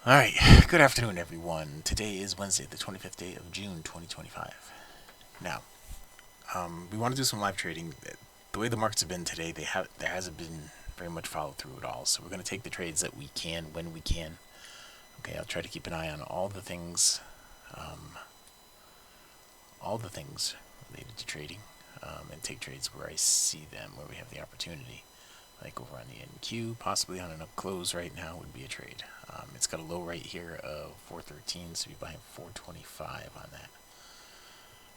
Alright, good afternoon everyone. Today is Wednesday, the 25th day of June 2025. Now, we want to do some live trading. The way the markets have been today, there hasn't been very much follow through at all. So we're going to take the trades that we can when we can. Okay, I'll try to keep an eye on all the things related to trading, and take trades where I see them, where we have the opportunity. Like over on the NQ, possibly on an up close right now would be a trade. It's got a low right here of 413, so you'd be buying 425 on that.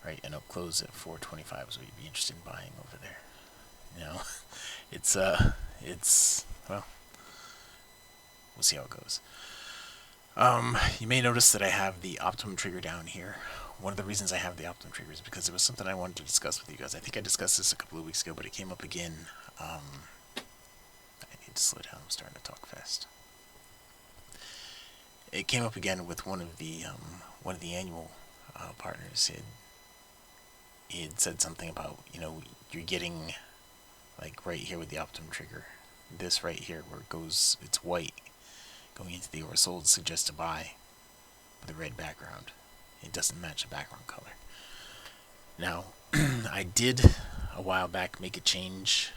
Right, and up close at 425 is what you'd be interested in buying over there. You know, well, we'll see how it goes. You may notice that I have the Optimum Trigger down here. One of the reasons I have the Optimum Trigger is because it was something I wanted to discuss with you guys. I think I discussed this a couple of weeks ago, but it came up again. I need to slow down. I'm starting to talk fast. It came up again with one of the annual partners. He had said something about, you're getting, like right here with the Optimum Trigger, this right here where it goes, it's white going into the oversold suggests to buy with a red background. It doesn't match the background color. Now, I did a while back make a change.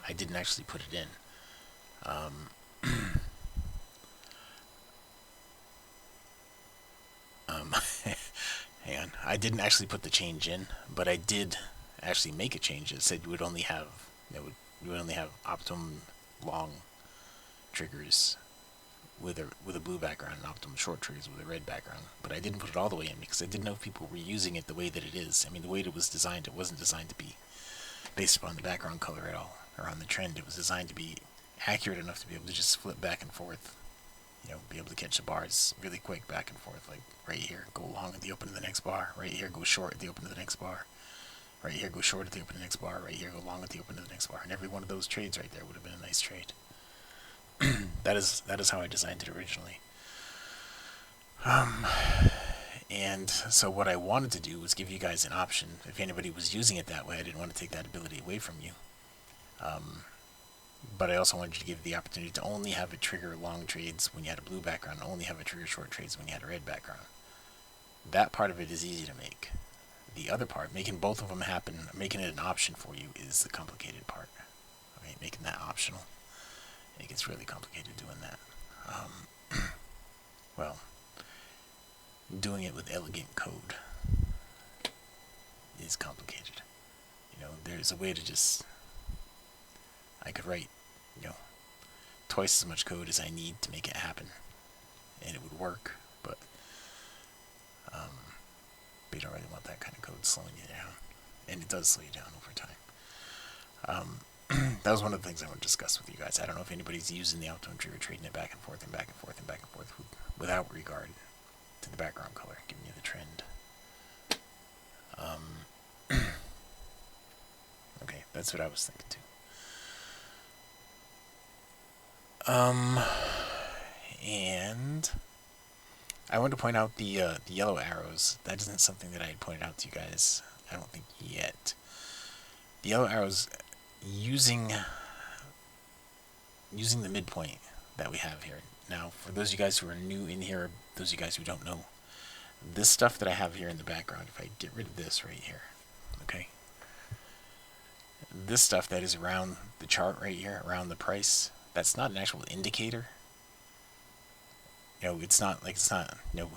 I didn't actually put it in. Hang on. I didn't actually put the change in, but I did actually make a change. It said you would only have optimum long triggers with a blue background and optimum short triggers with a red background. But I didn't put it all the way in because I didn't know if people were using it the way that it is. I mean, the way it was designed, it wasn't designed to be based upon the background color at all, or on the trend. It was designed to be accurate enough to be able to just flip back and forth. Be able to catch the bars really quick back and forth, like right here, go long at the open of the next bar, right here, go short at the open of the next bar, right here, go short at the open of the next bar, right here, go long at the open of the next bar, and every one of those trades right there would have been a nice trade. that is how I designed it originally. And so what I wanted to do was give you guys an option. If anybody was using it that way, I didn't want to take that ability away from you. But I also wanted you to give the opportunity to only have a trigger long trades when you had a blue background, only have a trigger short trades when you had a red background. That part of it is easy to make. The other part, making both of them happen, making it an option for you, is the complicated part. Okay, making that optional. It gets really complicated doing that. Well, doing it with elegant code is complicated. There's a way to just... I could write, twice as much code as I need to make it happen, and it would work, but you don't really want that kind of code slowing you down, and it does slow you down over time. That was one of the things I want to discuss with you guys. I don't know if anybody's using the Optimum Trigger, trading it back and forth and back and forth and back and forth without regard to the background color, giving you the trend. Okay, that's what I was thinking too. And I want to point out the yellow arrows. That isn't something that I had pointed out to you guys, I don't think, yet. The yellow arrows, using the midpoint that we have here. Now, for those of you guys who are new in here, those of you guys who don't know, this stuff that I have here in the background, if I get rid of this right here, okay? This stuff that is around the chart right here, around the price, that's not an actual indicator. It's not, a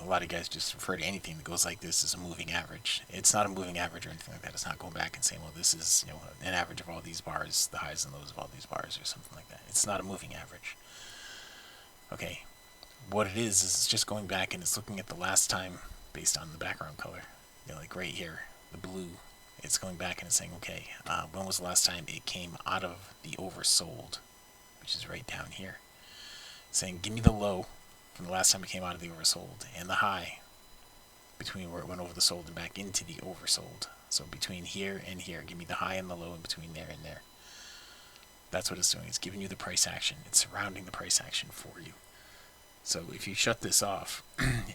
lot of guys just refer to anything that goes like this as a moving average. It's not a moving average or anything like that. It's not going back and saying, well, this is, an average of all these bars, the highs and lows of all these bars, or something like that. It's not a moving average. Okay. What it is it's just going back and it's looking at the last time based on the background color. Like right here, the blue. It's going back and it's saying, okay, when was the last time it came out of the oversold, which is right down here. Saying, give me the low from the last time it came out of the oversold, and the high between where it went over the sold and back into the oversold. So between here and here, give me the high and the low in between there and there. That's what it's doing. It's giving you the price action. It's surrounding the price action for you. So if you shut this off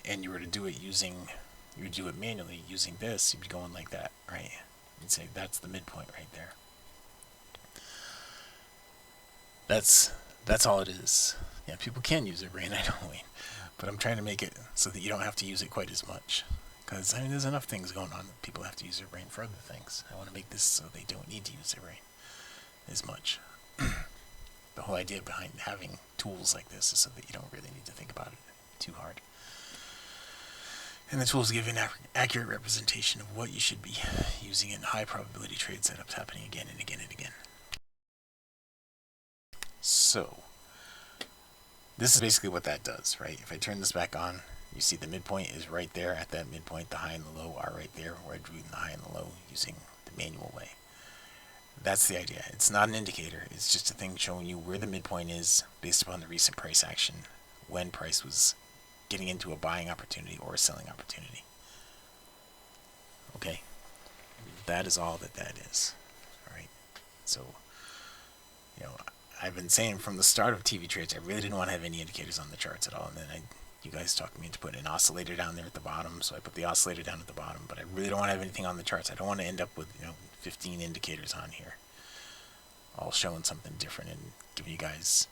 and you were to do it you would do it manually using this, you'd be going like that, right? You'd say that's the midpoint right there. That's all it is. Yeah, people can use their brain, I know, Wayne. But I'm trying to make it so that you don't have to use it quite as much. Because, I mean, there's enough things going on that people have to use their brain for other things. I want to make this so they don't need to use their brain as much. The whole idea behind having tools like this is so that you don't really need to think about it too hard. And the tools give an accurate representation of what you should be using in high probability trade setups happening again and again and again. So, this is basically what that does, right? If I turn this back on, you see the midpoint is right there at that midpoint. The high and the low are right there where I drew the high and the low using the manual way. That's the idea. It's not an indicator. It's just a thing showing you where the midpoint is based upon the recent price action when price was getting into a buying opportunity or a selling opportunity. Okay? That is all that that is. All right? So, you know, I've been saying from the start of TV trades, I really didn't want to have any indicators on the charts at all. And then you guys talked me into putting an oscillator down there at the bottom, so I put the oscillator down at the bottom. But I really don't want to have anything on the charts. I don't want to end up with 15 indicators on here, all showing something different and giving you guys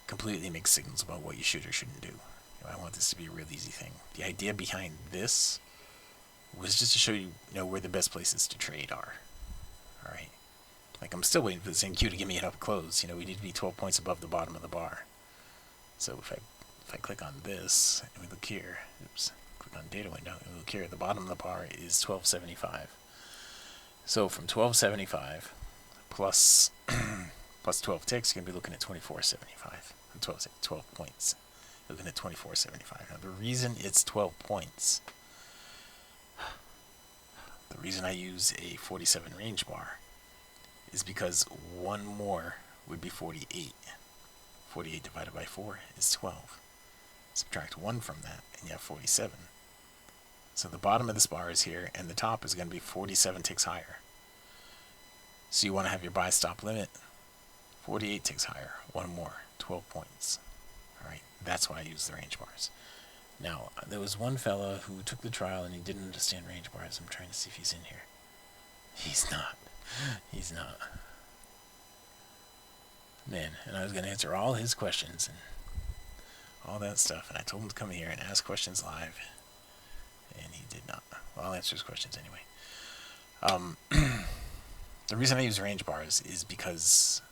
completely mixed signals about what you should or shouldn't do. I want this to be a real easy thing. The idea behind this was just to show you, where the best places to trade are. All right. Like, I'm still waiting for the same cue to give me an up close. We need to be 12 points above the bottom of the bar. So if I click on this and we look here, click on data window and we look here, the bottom of the bar is 1275. So from 1275 plus plus 12 ticks, you're gonna be looking at 2475. 12 points. You're looking at 2475. Now the reason it's 12 points, the reason I use a 47 range bar is because one more would be 48. 48 divided by 4 is 12. Subtract 1 from that, and you have 47. So the bottom of this bar is here, and the top is going to be 47 ticks higher. So you want to have your buy stop limit 48 ticks higher, one more, 12 points. Alright, that's why I use the range bars. Now, there was one fella who took the trial and he didn't understand range bars. I'm trying to see if he's in here. He's not. He's not. Man, and I was going to answer all his questions and all that stuff, and I told him to come here and ask questions live, and he did not. Well, I'll answer his questions anyway. The reason I use range bars is because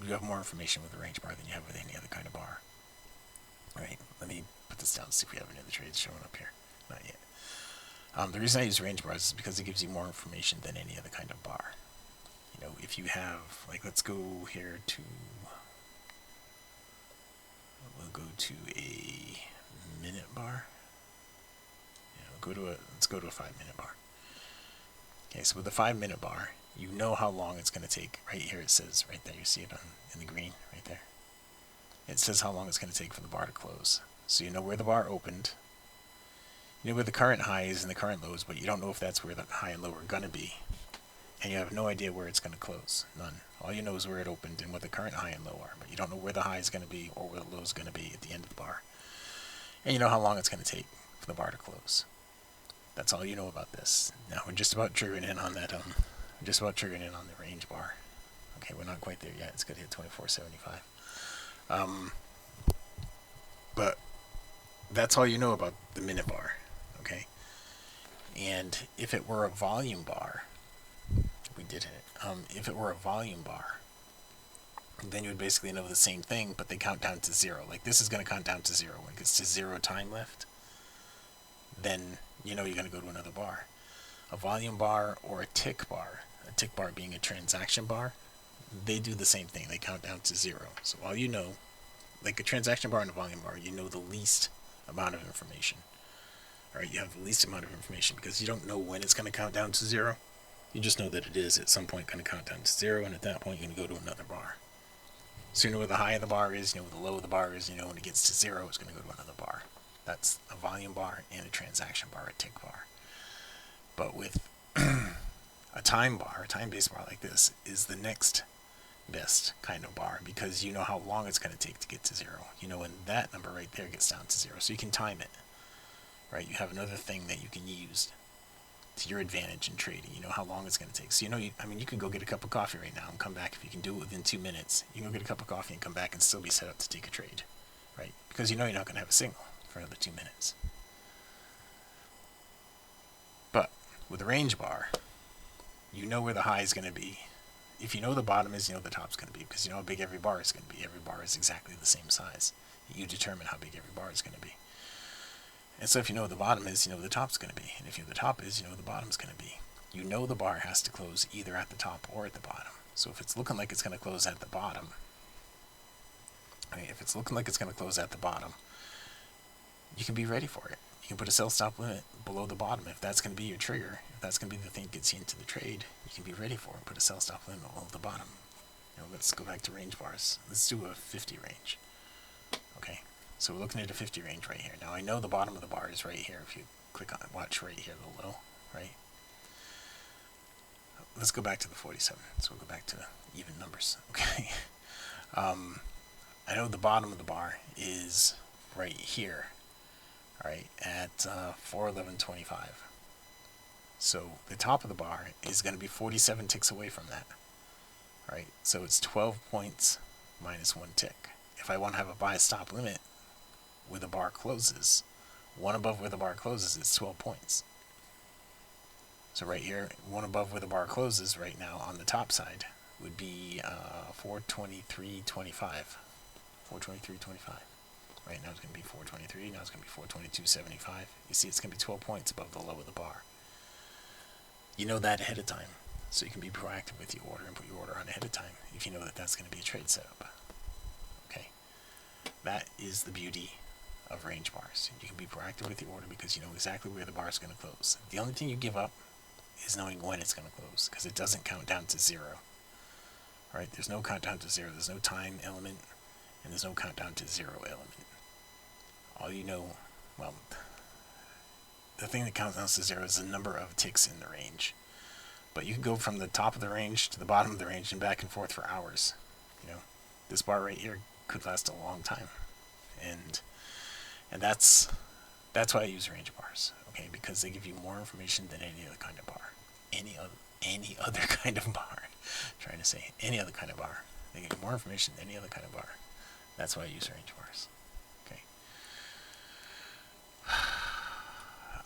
you have more information with a range bar than you have with any other kind of bar. Alright, let me put this down and see if we have any other trades showing up here. Not yet. The reason I use range bars is because it gives you more information than any other kind of bar. If you have, like, let's go here to, we'll go to a minute bar. Let's go to a 5-minute bar. Okay, so with a 5-minute bar, you know how long it's going to take. Right here it says, right there, you see it in the green, right there. It says how long it's going to take for the bar to close. So you know where the bar opened. You know where the current high is and the current low is, but you don't know if that's where the high and low are going to be. And you have no idea where it's going to close. None. All you know is where it opened and what the current high and low are, but you don't know where the high is going to be or where the low is going to be at the end of the bar. And you know how long it's going to take for the bar to close. That's all you know about this. Now we're just about triggering in on that. We're just about triggering in on the range bar. Okay, we're not quite there yet. It's going to hit 2475. But that's all you know about the minute bar. Okay. And if it were a volume bar, we did it. If it were a volume bar, then you would basically know the same thing, but they count down to 0. Like, this is going to count down to 0. When it gets to 0 time left, then you're going to go to another bar. A volume bar or a tick bar being a transaction bar, they do the same thing. They count down to 0. So all you know, like a transaction bar and a volume bar, you know the least amount of information. Alright, you have the least amount of information because you don't know when it's going to count down to 0. You just know that it is at some point going to count down to 0, and at that point you're going to go to another bar. So you know where the high of the bar is, you know where the low of the bar is, when it gets to 0, it's going to go to another bar. That's a volume bar and a transaction bar, a tick bar. But with a time bar, a time-based bar like this, is the next best kind of bar because you know how long it's going to take to get to 0. When that number right there gets down to 0, so you can time it. Right? You have another thing that you can use to your advantage in trading. You know how long it's going to take. So you could go get a cup of coffee right now and come back. If you can do it within 2 minutes, you can go get a cup of coffee and come back and still be set up to take a trade, right? Because you're not going to have a signal for another 2 minutes. But with a range bar, you know where the high is going to be. If you know the bottom is, you know the top's going to be, because you know how big every bar is going to be. Every bar is exactly the same size. You determine how big every bar is going to be. And so if you know the bottom is, you know the top's going to be. And if you know the top is, you know the bottom's going to be. You know the bar has to close either at the top or at the bottom. So if it's looking like it's going to close at the bottom, you can be ready for it. You can put a sell stop limit below the bottom. If that's going to be your trigger, if that's going to be the thing that gets you into the trade, you can be ready for it. Put a sell stop limit below the bottom. Let's go back to range bars. Let's do a 50 range. Okay, so we're looking at a 50 range right here. Now I know the bottom of the bar is right here. If you click on it, watch right here, the low, right? Let's go back to the 47. So we'll go back to even numbers. Okay. I know the bottom of the bar is right here, right, at 411.25. So the top of the bar is going to be 47 ticks away from that, right? So it's 12 points minus 1 tick. If I want to have a buy stop limit where the bar closes, one above where the bar closes is 12 points. So right here, one above where the bar closes right now on the top side would be 423.25. 423.25. Right now it's going to be 423. Now it's going to be 422.75. You see, it's going to be 12 points above the low of the bar. You know that ahead of time, so you can be proactive with your order and put your order on ahead of time if you know that that's going to be a trade setup. Okay, that is the beauty of range bars. You can be proactive with your order because you know exactly where the bar is going to close. The only thing you give up is knowing when it's going to close, because it doesn't count down to 0. Right? There's no countdown to 0. There's no time element, and there's no countdown to 0 element. All you know, well, the thing that counts down to 0 is the number of ticks in the range. But you can go from the top of the range to the bottom of the range and back and forth for hours. This bar right here could last a long time, and that's why I use range bars. Okay, because they give you more information than any other kind of bar. Any other kind of bar. Trying to say any other kind of bar. They give you more information than any other kind of bar. That's why I use range bars. Okay.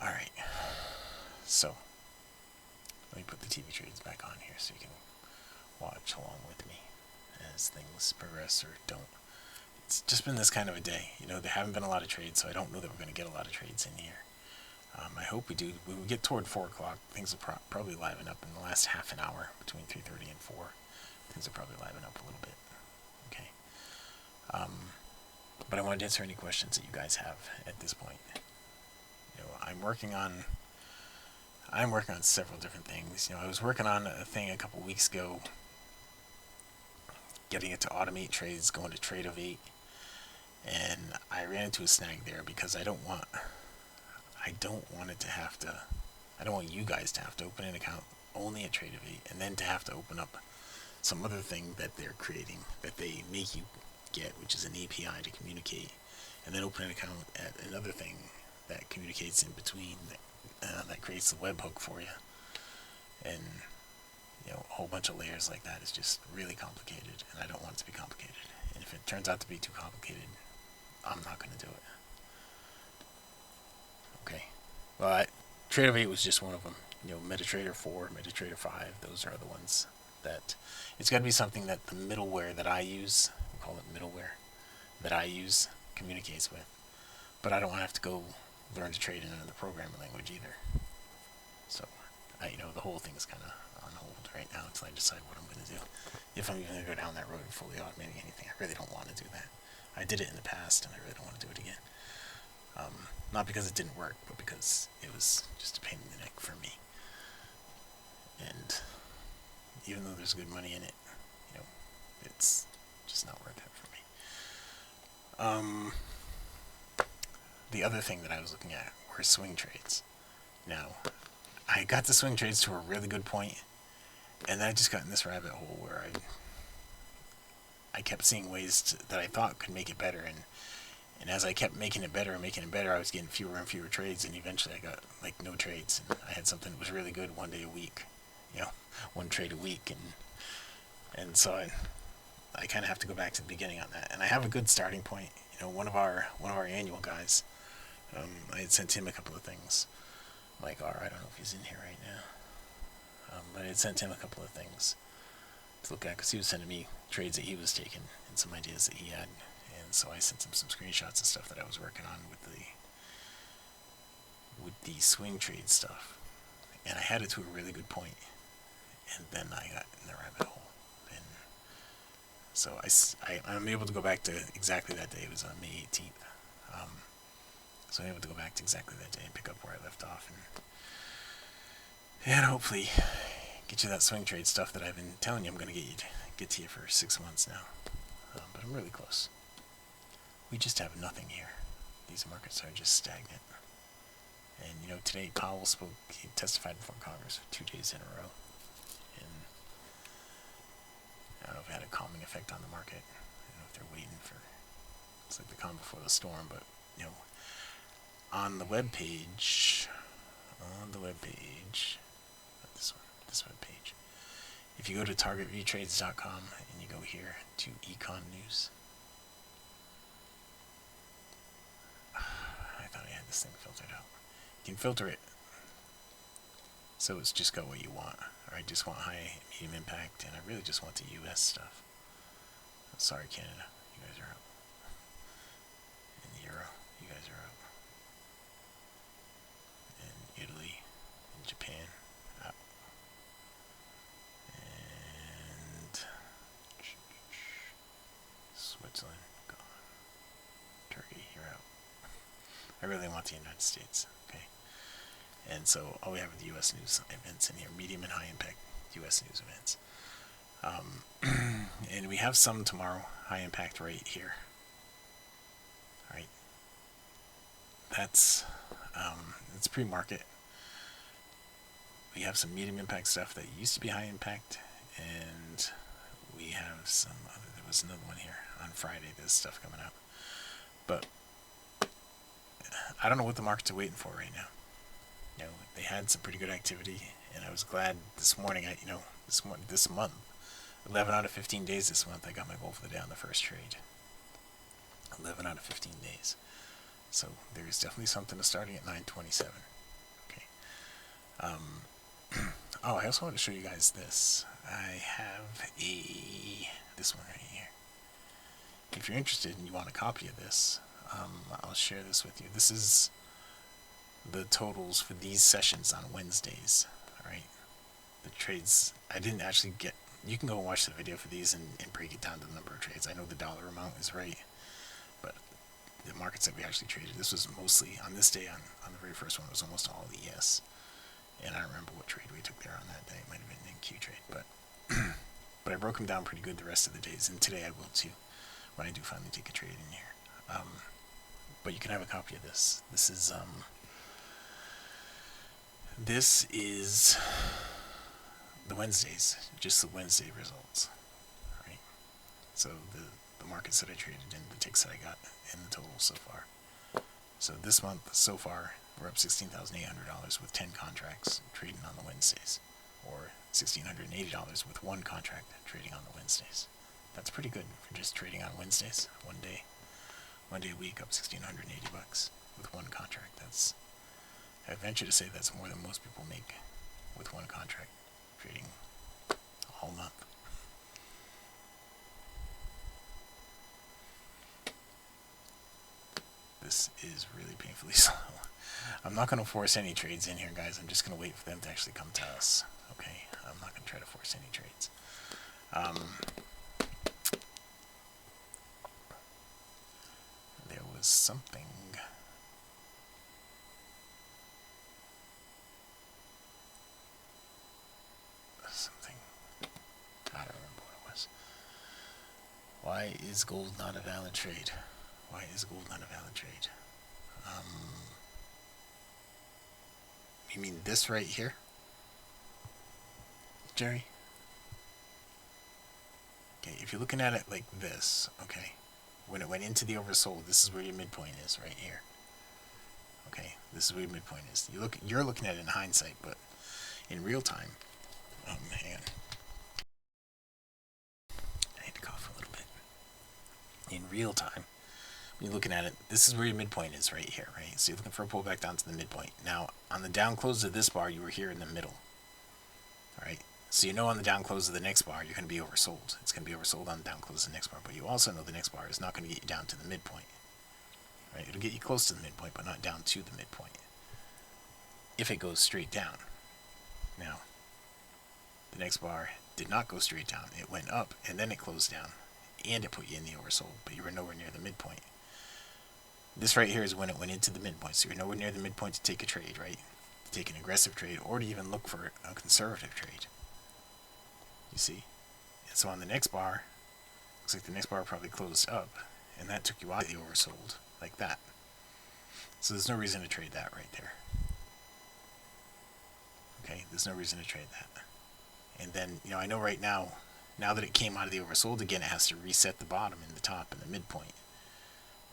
Alright. So, let me put the TV trades back on here so you can watch along with me as things progress or don't. It's just been this kind of a day. There haven't been a lot of trades, so I don't know that we're going to get a lot of trades in here. I hope we do. When we get toward 4 o'clock, things will probably liven up in the last half an hour, between 3:30 and 4. Things will probably liven up a little bit. Okay. But I wanted to answer any questions that you guys have at this point. I'm working on several different things. I was working on a thing a couple weeks ago, getting it to automate trades, going to trade of 8, and I ran into a snag there because I don't want you guys to have to open an account only at trade of 8 and then to have to open up some other thing that they're creating that they make you get, which is an API to communicate, and then open an account at another thing that communicates in between that creates the webhook for you. And a whole bunch of layers like that is just really complicated, and I don't want it to be complicated. And if it turns out to be too complicated, I'm not going to do it. Okay. Well, Trade of 8 was just one of them. MetaTrader 4, MetaTrader 5, those are the ones that... It's got to be something that the middleware that I use, we call it middleware, that I use communicates with. But I don't want to have to go learn to trade in another programming language either. So, the whole thing is kind of on hold right now until I decide what I'm going to do. If I'm even going to go down that road of fully automating anything, I really don't want to do that. I did it in the past, and I really don't want to do it again. Not because it didn't work, but because it was just a pain in the neck for me. And even though there's good money in it, it's just not worth it for me. The other thing that I was looking at were swing trades. Now, I got the swing trades to a really good point, and then I just got in this rabbit hole where I kept seeing ways that I thought could make it better, and And as I kept making it better and making it better, I was getting fewer and fewer trades, and eventually I got like no trades. And I had something that was really good one day a week, you know, one trade a week, and so I kind of have to go back to the beginning on that. And I have a good starting point. You know, one of our annual guys, I had sent him a couple of things. Mike R, I don't know if he's in here right now, but I had sent him a couple of things to look at because he was sending me trades that he was taking and some ideas that he had. And so I sent him some screenshots and stuff that I was working on with the swing trade stuff. And I had it to a really good point, and then I got in the rabbit hole. And so I'm able to go back to exactly that day. It was on May 18th. So I'm able to go back to exactly that day and pick up where I left off, and hopefully get you that swing trade stuff that I've been telling you I'm going to get to you for 6 months now. But I'm really close. We just have nothing here. These markets are just stagnant. And you know, today Powell spoke. He testified before Congress for 2 days in a row, and I don't know if it had a calming effect on the market. I don't know if they're waiting for, it's like the calm before the storm. But you know, on the web page, not this web page, if you go to targetviewtrades.com and you go here to Econ News, I thought I had this thing filtered out. You can filter it so it's just got what you want. Or I just want high, medium impact, and I really just want the US stuff. Sorry, Canada, you guys are out. And the Euro, you guys are out. And Italy, and Japan, out. And Switzerland, gone. Turkey, you're out. I really want the United States, okay? And so all we have are the U.S. news events in here, medium and high impact U.S. news events. And we have some tomorrow, high impact right here. All right. That's pre-market. We have some medium impact stuff that used to be high impact, and we have some other, there was another one here on Friday, there's stuff coming out. But I don't know what the markets are waiting for right now. You know, they had some pretty good activity, and I was glad this morning. This month, 11 out of 15 days this month, I got my goal for the day on the first trade. 11 out of 15 days. So there's definitely something to starting at 927. Okay. Oh, I also want to show you guys this. I have this one right here. If you're interested and you want a copy of this, I'll share this with you. This is the totals for these sessions on Wednesdays. Alright, the trades, I didn't actually get, you can go and watch the video for these and break it down to the number of trades. I know the dollar amount is right, but the markets that we actually traded, this was mostly, on this day, on the very first one, it was almost all ES. And I don't remember what trade we took there on that day. It might have been an NQ trade, but but I broke them down pretty good the rest of the days, and today I will too, when I do finally take a trade in here. But you can have a copy of this. This is the Wednesdays, just the Wednesday results, right? So the markets that I traded in, the ticks that I got in the total so far. So this month, so far, we're up $16,800 with 10 contracts trading on the Wednesdays, or $1,680 with one contract trading on the Wednesdays. That's pretty good for just trading on Wednesdays, one day a week, up $1,680 with one contract. I venture to say that's more than most people make with one contract trading a whole month. This is really painfully slow. I'm not going to force any trades in here, guys. I'm just going to wait for them to actually come to us. Okay? I'm not going to try to force any trades. There was something. I don't remember what it was. Why is gold not a valid trade? Why is gold not a valid trade? You mean this right here, Jerry? Okay, if you're looking at it like this, okay, when it went into the oversold, this is where your midpoint is, right here. Okay, this is where your midpoint is. You're looking at it in hindsight, but in real time, hang on. I need to cough a little bit. In real time, when you're looking at it, this is where your midpoint is, right here, right? So you're looking for a pullback down to the midpoint. Now, on the down close of this bar, you were here in the middle. All right. So you know on the down close of the next bar, you're going to be oversold. It's going to be oversold on the down close of the next bar, but you also know the next bar is not going to get you down to the midpoint. Right? It'll get you close to the midpoint, but not down to the midpoint. If it goes straight down. Now, the next bar did not go straight down. It went up, and then it closed down, and it put you in the oversold, but you were nowhere near the midpoint. This right here is when it went into the midpoint, so you're nowhere near the midpoint to take a trade, right? To take an aggressive trade, or to even look for a conservative trade. You see? And so on the next bar, looks like the next bar probably closed up, and that took you out of the oversold, like that. So there's no reason to trade that right there. Okay, there's no reason to trade that. And then, you know, I know right now that it came out of the oversold again, it has to reset the bottom and the top and the midpoint.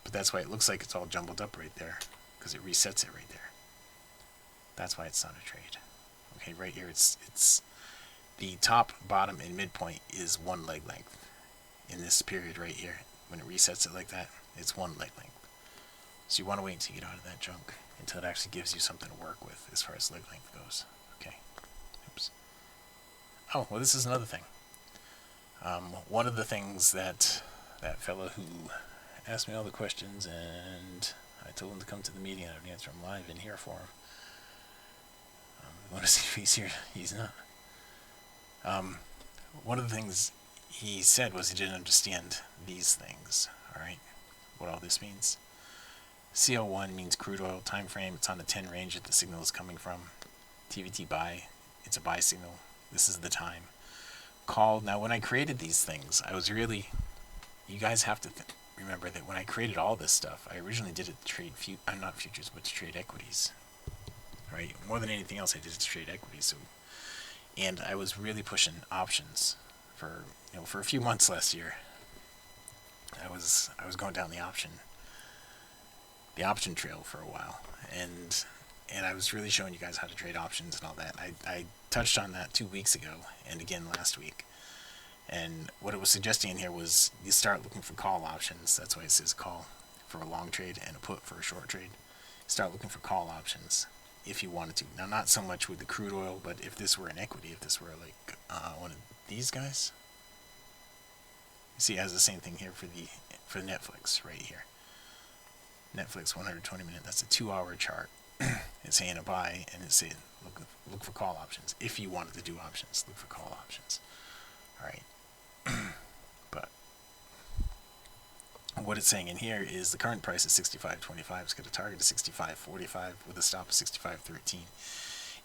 But that's why it looks like it's all jumbled up right there, because it resets it right there. That's why it's not a trade. Okay, right here it's the top, bottom, and midpoint is one leg length. In this period right here, when it resets it like that, it's one leg length. So you want to wait until you get out of that junk, until it actually gives you something to work with as far as leg length goes. Okay. Oops. Oh, well, this is another thing. One of the things that fellow who asked me all the questions, and I told him to come to the meeting and I would answer him live in here for him. I want to see if he's here. He's not. One of the things he said was he didn't understand these things. All right, what all this means. CL1 means crude oil time frame. It's on the 10 range that the signal is coming from. TVT buy. It's a buy signal. This is the time. Call. Now, when I created these things, I was really. You guys have to remember that when I created all this stuff, I originally did it to trade not futures, but to trade equities. Right. More than anything else, I did it to trade equities. So. And I was really pushing options for a few months last year. I was going down the option trail for a while, and I was really showing you guys how to trade options and all that. I touched on that 2 weeks ago and again last week. And what it was suggesting in here was you start looking for call options. That's why it says call for a long trade and a put for a short trade. Start looking for call options if you wanted to. Now, not so much with the crude oil, but if this were an equity, if this were like one of these guys, you see it has the same thing here for Netflix right here. Netflix 120 minute. That's a 2-hour chart. It's saying a buy, and it's saying look for call options. If you wanted to do options, look for call options. All right. But what it's saying in here is the current price is 65.25. It's got a target of 65.45 with a stop of 65.13.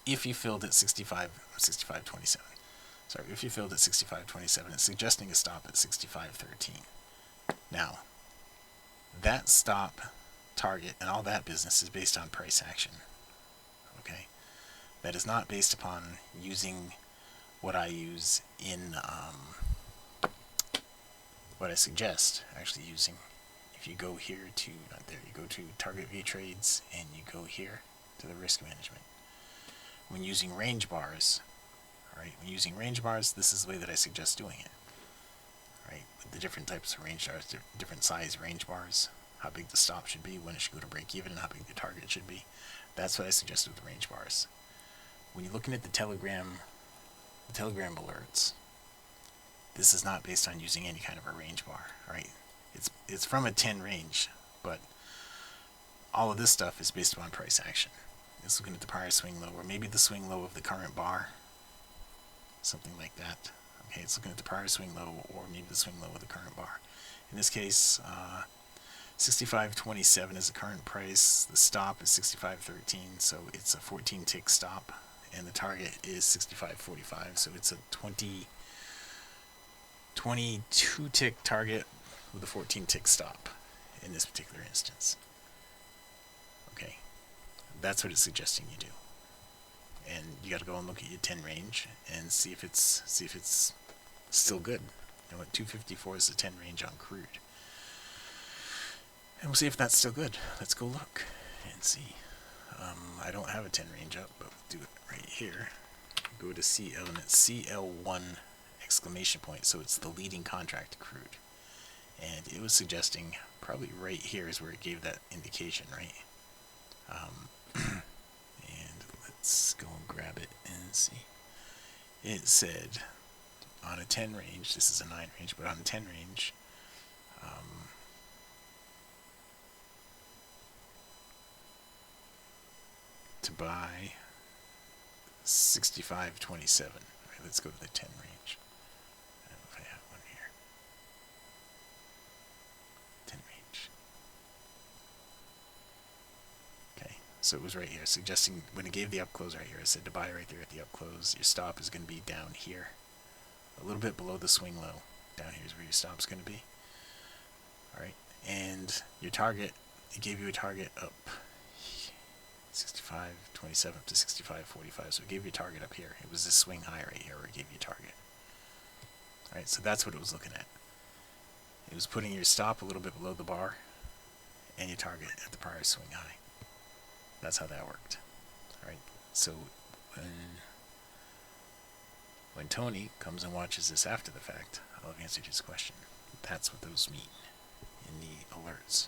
If you filled at 65.27. Sorry, if you filled at 65.27, it's suggesting a stop at 65.13. Now, that stop, target, and all that business is based on price action. Okay? That is not based upon using what I use in what I suggest actually using. If you go here to, not there, you go to Target V Trades and you go here to the risk management. When using range bars, alright, this is the way that I suggest doing it. Right, with the different types of range bars, different size range bars, how big the stop should be, when it should go to break even, and how big the target should be. That's what I suggest with the range bars. When you're looking at the Telegram alerts, this is not based on using any kind of a range bar, right? It's from a 10 range, but all of this stuff is based upon price action. It's looking at the prior swing low, or maybe the swing low of the current bar, something like that. Okay, it's looking at the prior swing low, or maybe the swing low of the current bar. In this case, 65.27 is the current price. The stop is 65.13, so it's a 14 tick stop, and the target is 65.45, so it's a 22 tick target with a 14 tick stop in this particular instance. Okay, that's what it's suggesting you do. And you got to go and look at your 10 range and see if it's still good. You know what, 254 is the 10 range on crude. And we'll see if that's still good. Let's go look and see. I don't have a 10 range up, but we'll do it right here. Go to CL, and it's CL1 exclamation point, so it's the leading contract accrued. And it was suggesting probably right here is where it gave that indication, right? And let's go and grab it and see. It said on a 10 range, this is a 9 range, but on a 10 range, to buy 65.27. All right, let's go to the 10 range. I don't know if I have one here. 10 range. Okay, so it was right here, suggesting when it gave the up close right here, it said to buy right there at the up close. Your stop is going to be down here, a little bit below the swing low. Down here is where your stop's going to be. All right, and your target, it gave you a target up 65.27 up to 65.45, so it gave you a target up here. It was this swing high right here where it gave you a target. All right, so that's what it was looking at. It was putting your stop a little bit below the bar and your target at the prior swing high. That's how that worked. All right, so when Tony comes and watches this after the fact, I'll have answered his question. That's what those mean in the alerts.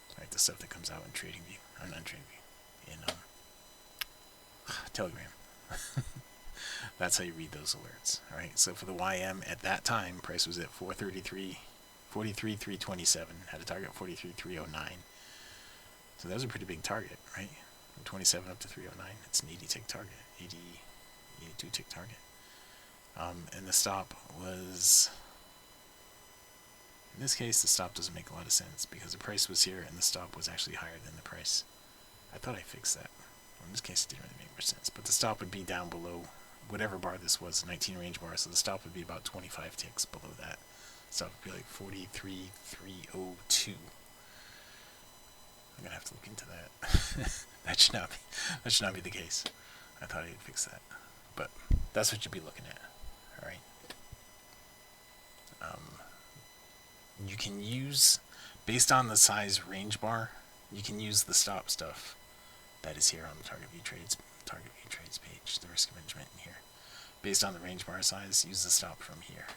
All right, the stuff that comes out in TradingView, on TradingView, in Telegram. That's how you read those alerts. All right, so for the YM at that time, price was at 43,327, had a target of 43,309. So that was a pretty big target, right? From 27 up to 309, it's an 80 tick target, 82 tick target. And the stop was, in this case, the stop doesn't make a lot of sense because the price was here and the stop was actually higher than the price. I thought I fixed that. Well, in this case, it didn't really make much sense. But the stop would be down below whatever bar this was, 19 range bar, so the stop would be about 25 ticks below that. Stop would be like 43,302. I'm gonna have to look into that. that should not be the case. I thought I had fixed that, but that's what you'd be looking at. All right. You can use, based on the size range bar, you can use the stop stuff that is here on the Target View Trades page, the risk management in here. Based on the range bar size, use the stop from here.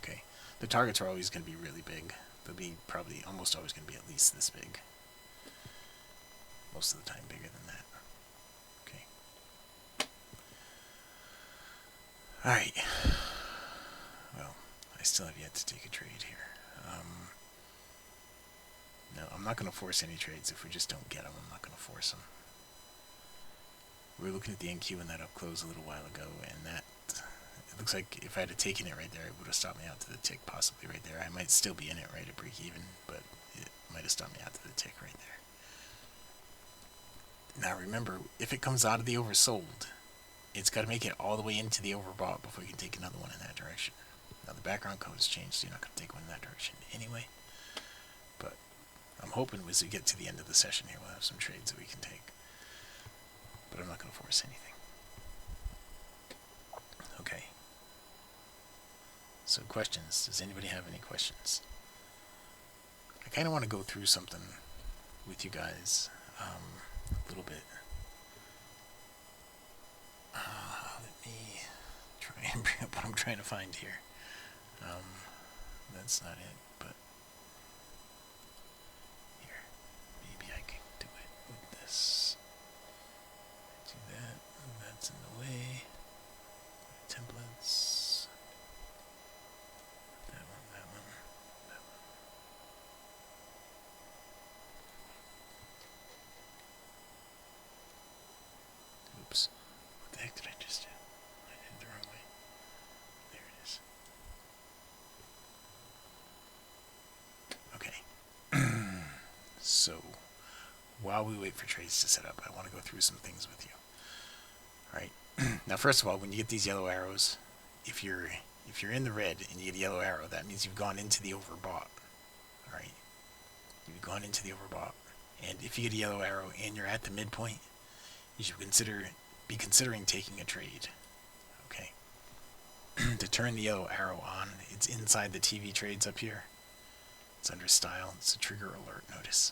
Okay, the targets are always going to be really big. They'll be probably almost always going to be at least this big. Most of the time bigger than that. Okay. Alright. Well, I still have yet to take a trade here. No, I'm not going to force any trades. If we just don't get them, I'm not going to force them. We were looking at the NQ in that up close a little while ago, and that, it looks like if I had taken it right there, it would have stopped me out to the tick, possibly right there. I might still be in it right at break even, but it might have stopped me out to the tick right there. Now remember, if it comes out of the oversold, it's got to make it all the way into the overbought before you can take another one in that direction. Now the background code has changed, so you're not going to take one in that direction anyway. But I'm hoping as we get to the end of the session here, we'll have some trades that we can take. But I'm not going to force anything. Okay. So questions. Does anybody have any questions? I kind of want to go through something with you guys a little bit. Let me try and bring up what I'm trying to find here. That's not it, but here. Maybe I can do it with this. Do that. That's in the way. Templates. That one, that one, that one. Oops. What the heck did I just do? I did it the wrong way. There it is. Okay. So, while we wait for trades to set up, I want to go through some things with you. Alright. Now, first of all, when you get these yellow arrows, if you're in the red and you get a yellow arrow, that means you've gone into the overbought. Alright. You've gone into the overbought. And if you get a yellow arrow and you're at the midpoint, you should be considering taking a trade. Okay. To turn the yellow arrow on, it's inside the TV trades up here. It's under style. It's a trigger alert notice.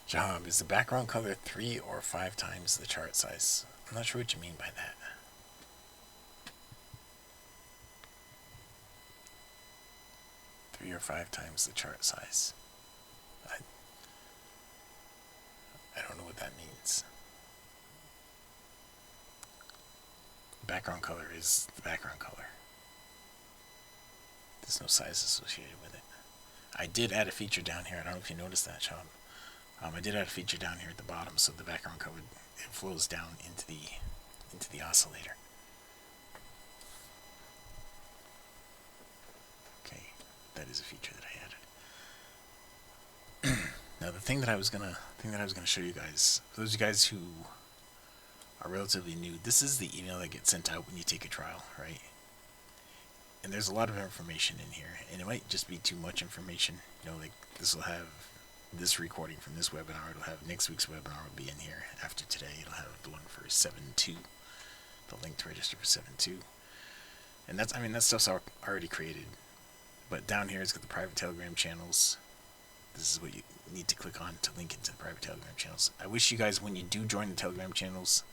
Job, is the background color 3 or 5 times the chart size? I'm not sure what you mean by that. Three or 5 times the chart size. I don't know what that means. Background color is the background color. There's no size associated with it. I did add a feature down here. I don't know if you noticed that, Sean. I did add a feature down here at the bottom, so the background color, it flows down into the oscillator. Okay, that is a feature that I added. Now the thing that I was gonna show you guys, for those of you guys who are relatively new, this is the email that gets sent out when you take a trial, right? And there's a lot of information in here, and it might just be too much information. You know, like this will have this recording from this webinar. It'll have next week's webinar will be in here after today. It'll have the one for 7.2, the link to register for 7.2, and that's, I mean, that stuff's already created. But down here it's got the private Telegram channels. This is what you need to click on to link into the private Telegram channels. I wish you guys, when you do join the Telegram channels,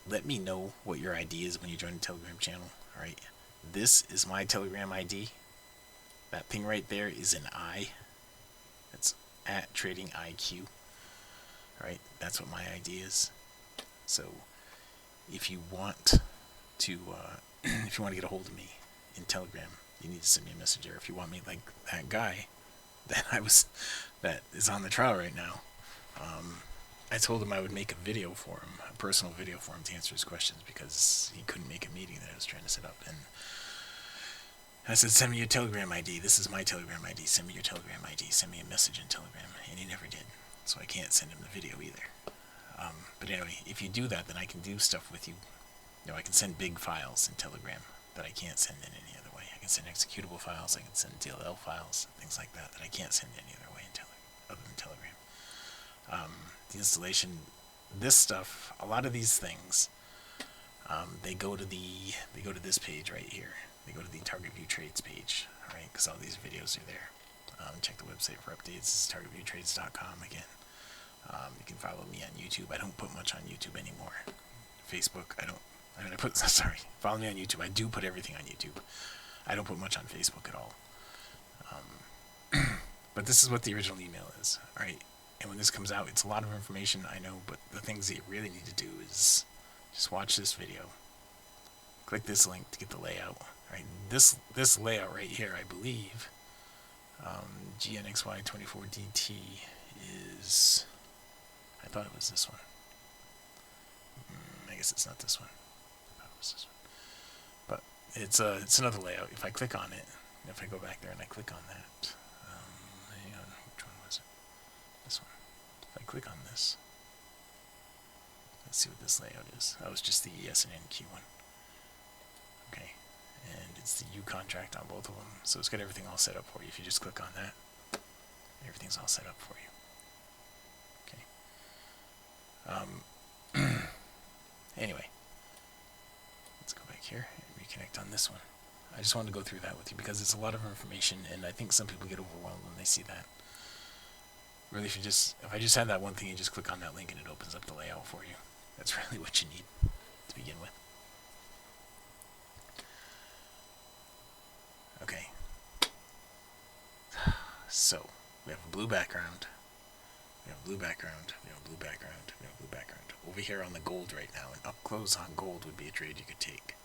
let me know what your ID is when you join the Telegram channel. All right, this is my Telegram ID. That thing right there is an I. That's at Trading IQ. All right, that's what my ID is. So if you want to if you want to get a hold of me in Telegram, you need to send me a message there. If you want me like that guy that is on the trial right now, I told him I would make a video for him, a personal video for him to answer his questions, because he couldn't make a meeting that I was trying to set up. And I said, send me your Telegram ID. This is my Telegram ID. Send me your Telegram ID. Send me a message in Telegram. And he never did. So I can't send him the video either. But anyway, if you do that, then I can do stuff with you. You know, I can send big files in Telegram that I can't send in any other way. I can send executable files. I can send DLL files, things like that, that I can't send any other way other than Telegram. The installation, this stuff, a lot of these things, they go to this page right here. They go to the Target View Trades page, all right, because all these videos are there. Check the website for updates. This is targetviewtrades.com again. You can follow me on YouTube. I don't put much on YouTube anymore. Facebook, follow me on YouTube. I do put everything on YouTube. I don't put much on Facebook at all. But this is what the original email is, all right? And when this comes out, it's a lot of information, I know, but the things that you really need to do is just watch this video. Click this link to get the layout. Right, this layout right here, I believe, GNXY24DT is, I thought it was this one. I guess it's not this one. I thought it was this one. But it's another layout. If I click on it, if I go back there and I click on that, hang on, which one was it? This one. If I click on this, let's see what this layout is. That was just the ES and NQ one. Okay. And it's the U contract on both of them, so it's got everything all set up for you. If you just click on that, everything's all set up for you. Okay. Anyway, let's go back here and reconnect on this one. I just wanted to go through that with you because it's a lot of information, and I think some people get overwhelmed when they see that. Really, if I just had that one thing, you just click on that link and it opens up the layout for you. That's really what you need to begin with. Okay, so we have a blue background, we have a blue background, we have a blue background, we have a blue background. Over here on the gold right now, and up close on gold would be a trade you could take.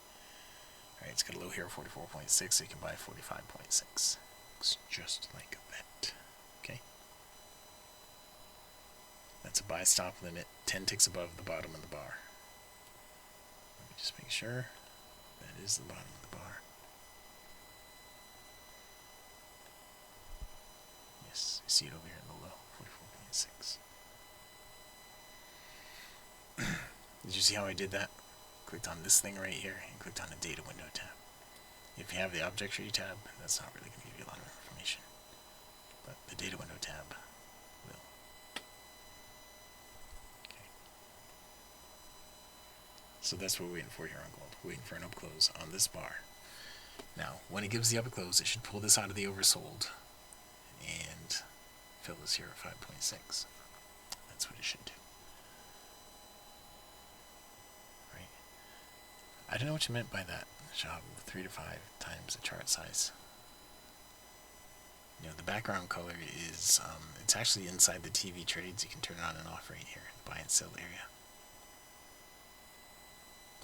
Alright, it's got a low here, 44.6, so you can buy 45.6. Looks just like that. Okay. That's a buy stop limit, 10 ticks above the bottom of the bar. Let me just make sure that is the bottom of the bar. Yes, you see it over here in the low, 44.6. Did you see how I did that? Clicked on this thing right here and clicked on the data window tab. If you have the object tree tab, that's not really going to give you a lot of information. But the data window tab will. Okay. So that's what we're waiting for here on gold. We're waiting for an up close on this bar. Now, when it gives the up close, it should pull this out of the oversold and fill this here at 5.6. That's what it should do. Right? I don't know what you meant by that, Shab. 3 to 5 times the chart size. You know, the background color is, it's actually inside the TV trades. You can turn it on and off right here, the buy and sell area.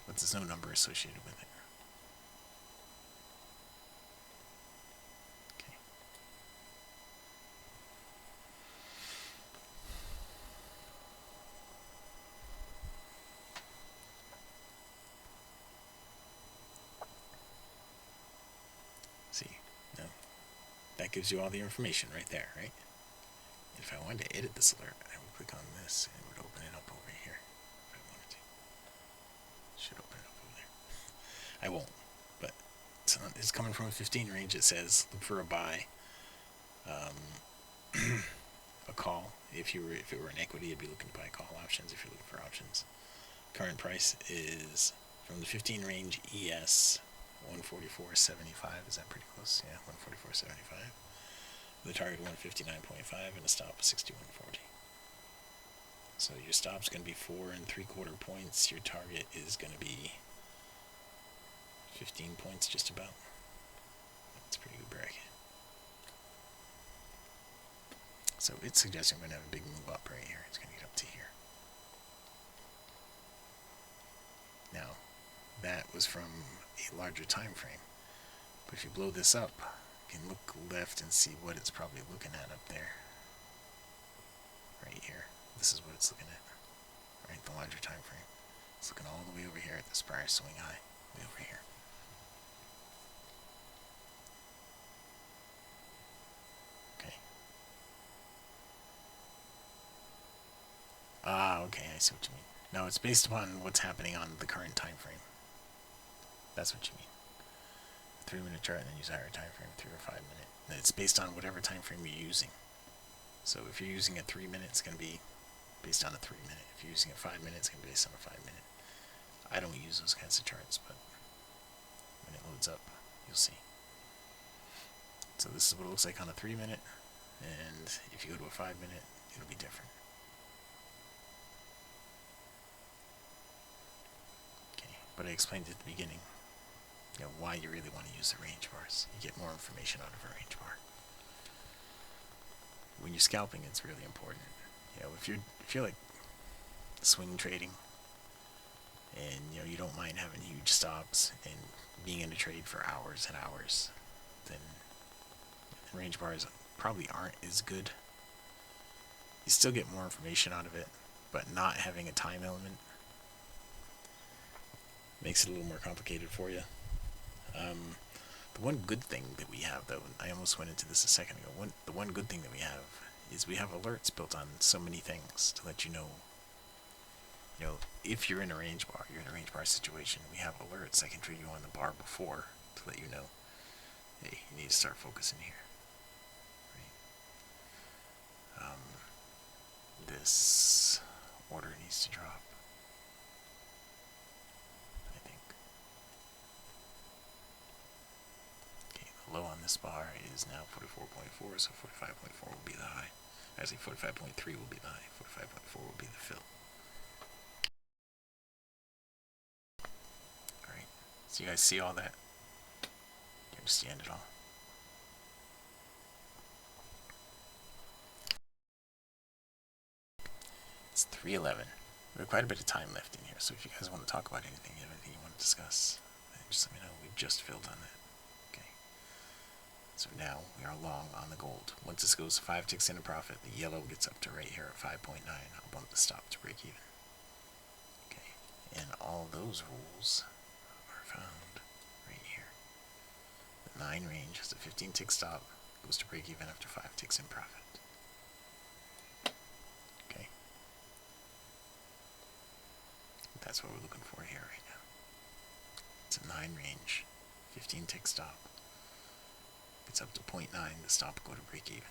But there's no number associated with it. Okay. See, no, that gives you all the information right there, right? If I wanted to edit this alert, I would click on this and it would open it up over here. If I wanted to, should open it up over there. I won't, but it's coming from a 15 range. It says look for a buy, a call. If it were an equity, you'd be looking to buy call options. If you're looking for options, current price is from the 15 range. ES 144.75. Is that pretty close? Yeah, 144.75. The target 159.5 and a stop of 61.40. So your stop's going to be 4 3/4 points. Your target is going to be 15 points, just about. That's a pretty good bracket. So it's suggesting we're going to have a big move up right here. It's going to get up to here. Now, that was from a larger time frame. But if you blow this up, you can look left and see what it's probably looking at up there. Right here. This is what it's looking at. Right, the larger time frame. It's looking all the way over here at this prior swing high. Way over here. Okay. Okay, I see what you mean. No, it's based upon what's happening on the current time frame. That's what you mean. 3-minute chart and then use a higher time frame, 3 or 5 minute. And it's based on whatever time frame you're using. So if you're using a 3 minute, it's going to be based on a 3 minute. If you're using a 5 minute, it's going to be based on a 5 minute. I don't use those kinds of charts, but when it loads up, you'll see. So this is what it looks like on a 3 minute, and if you go to a 5 minute, it'll be different. Okay, but I explained at the beginning, you know, why you really want to use the range bars. You get more information out of a range bar. When you're scalping, it's really important. You know, if you're like swing trading, and you know you don't mind having huge stops and being in a trade for hours and hours, then range bars probably aren't as good. You still get more information out of it, but not having a time element makes it a little more complicated for you. The one good thing that we have, though, I almost went into this a second ago, the one good thing that we have is we have alerts built on so many things to let you know, if you're in a range bar, you're in a range bar situation, we have alerts that can trigger you on the bar before to let you know, hey, you need to start focusing here. Right? This order needs to drop, I think. Okay, the low on this bar is now 44.4, so 45.4 will be the high. Actually, 45.3 will be the high, 45.4 will be the fill. Alright, so you guys see all that? You understand it all? It's 3:11. We have quite a bit of time left in here, so if you guys want to talk about anything, you have anything you want to discuss, then just let me know. We've just filled on that. Okay. So now we are long on the gold. Once this goes 5 ticks into profit, the yellow gets up to right here at 5.9. I'll bump the stop to break even. Okay. And all those rules are found right here. The 9 range has a 15 tick stop, goes to break even after 5 ticks in profit. Okay. That's what we're looking for here right now. It's a 9 range, 15 tick stop. It's up to 0.9, the stop will go to break even.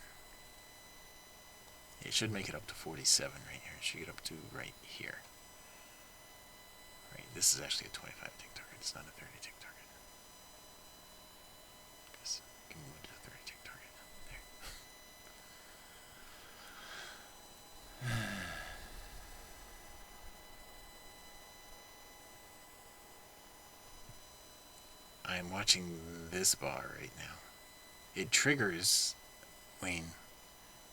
It should make it up to 47 right here. It should get up to right here. Right, this is actually a 25 tick target. It's not a 30 tick target. This can move it to a 30 tick target. There. I'm watching this bar right now. It triggers, Wayne.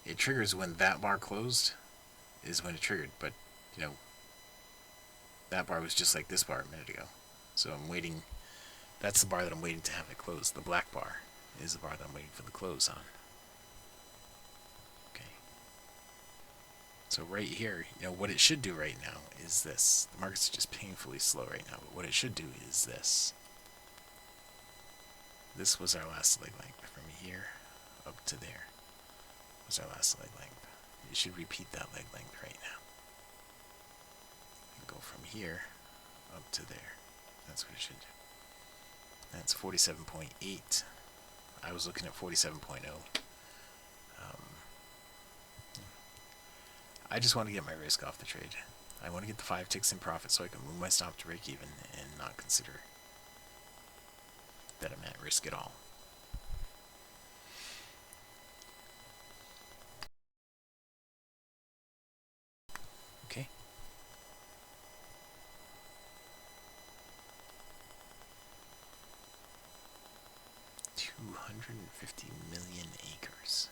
It triggers when that bar closed, is when it triggered. But, you know, that bar was just like this bar a minute ago. So I'm waiting. That's the bar that I'm waiting to have it close. The black bar is the bar that I'm waiting for the close on. Okay. So right here, you know, what it should do right now is this. The market's just painfully slow right now, but what it should do is this. This was our last leg length from here up to there. Was our last leg length. It should repeat that leg length right now. And go from here up to there. That's what it should do. That's 47.8. I was looking at 47.0. I just want to get my risk off the trade. I want to get the 5 ticks in profit so I can move my stop to break even and not consider that I'm at risk at all. Okay. $250 million acres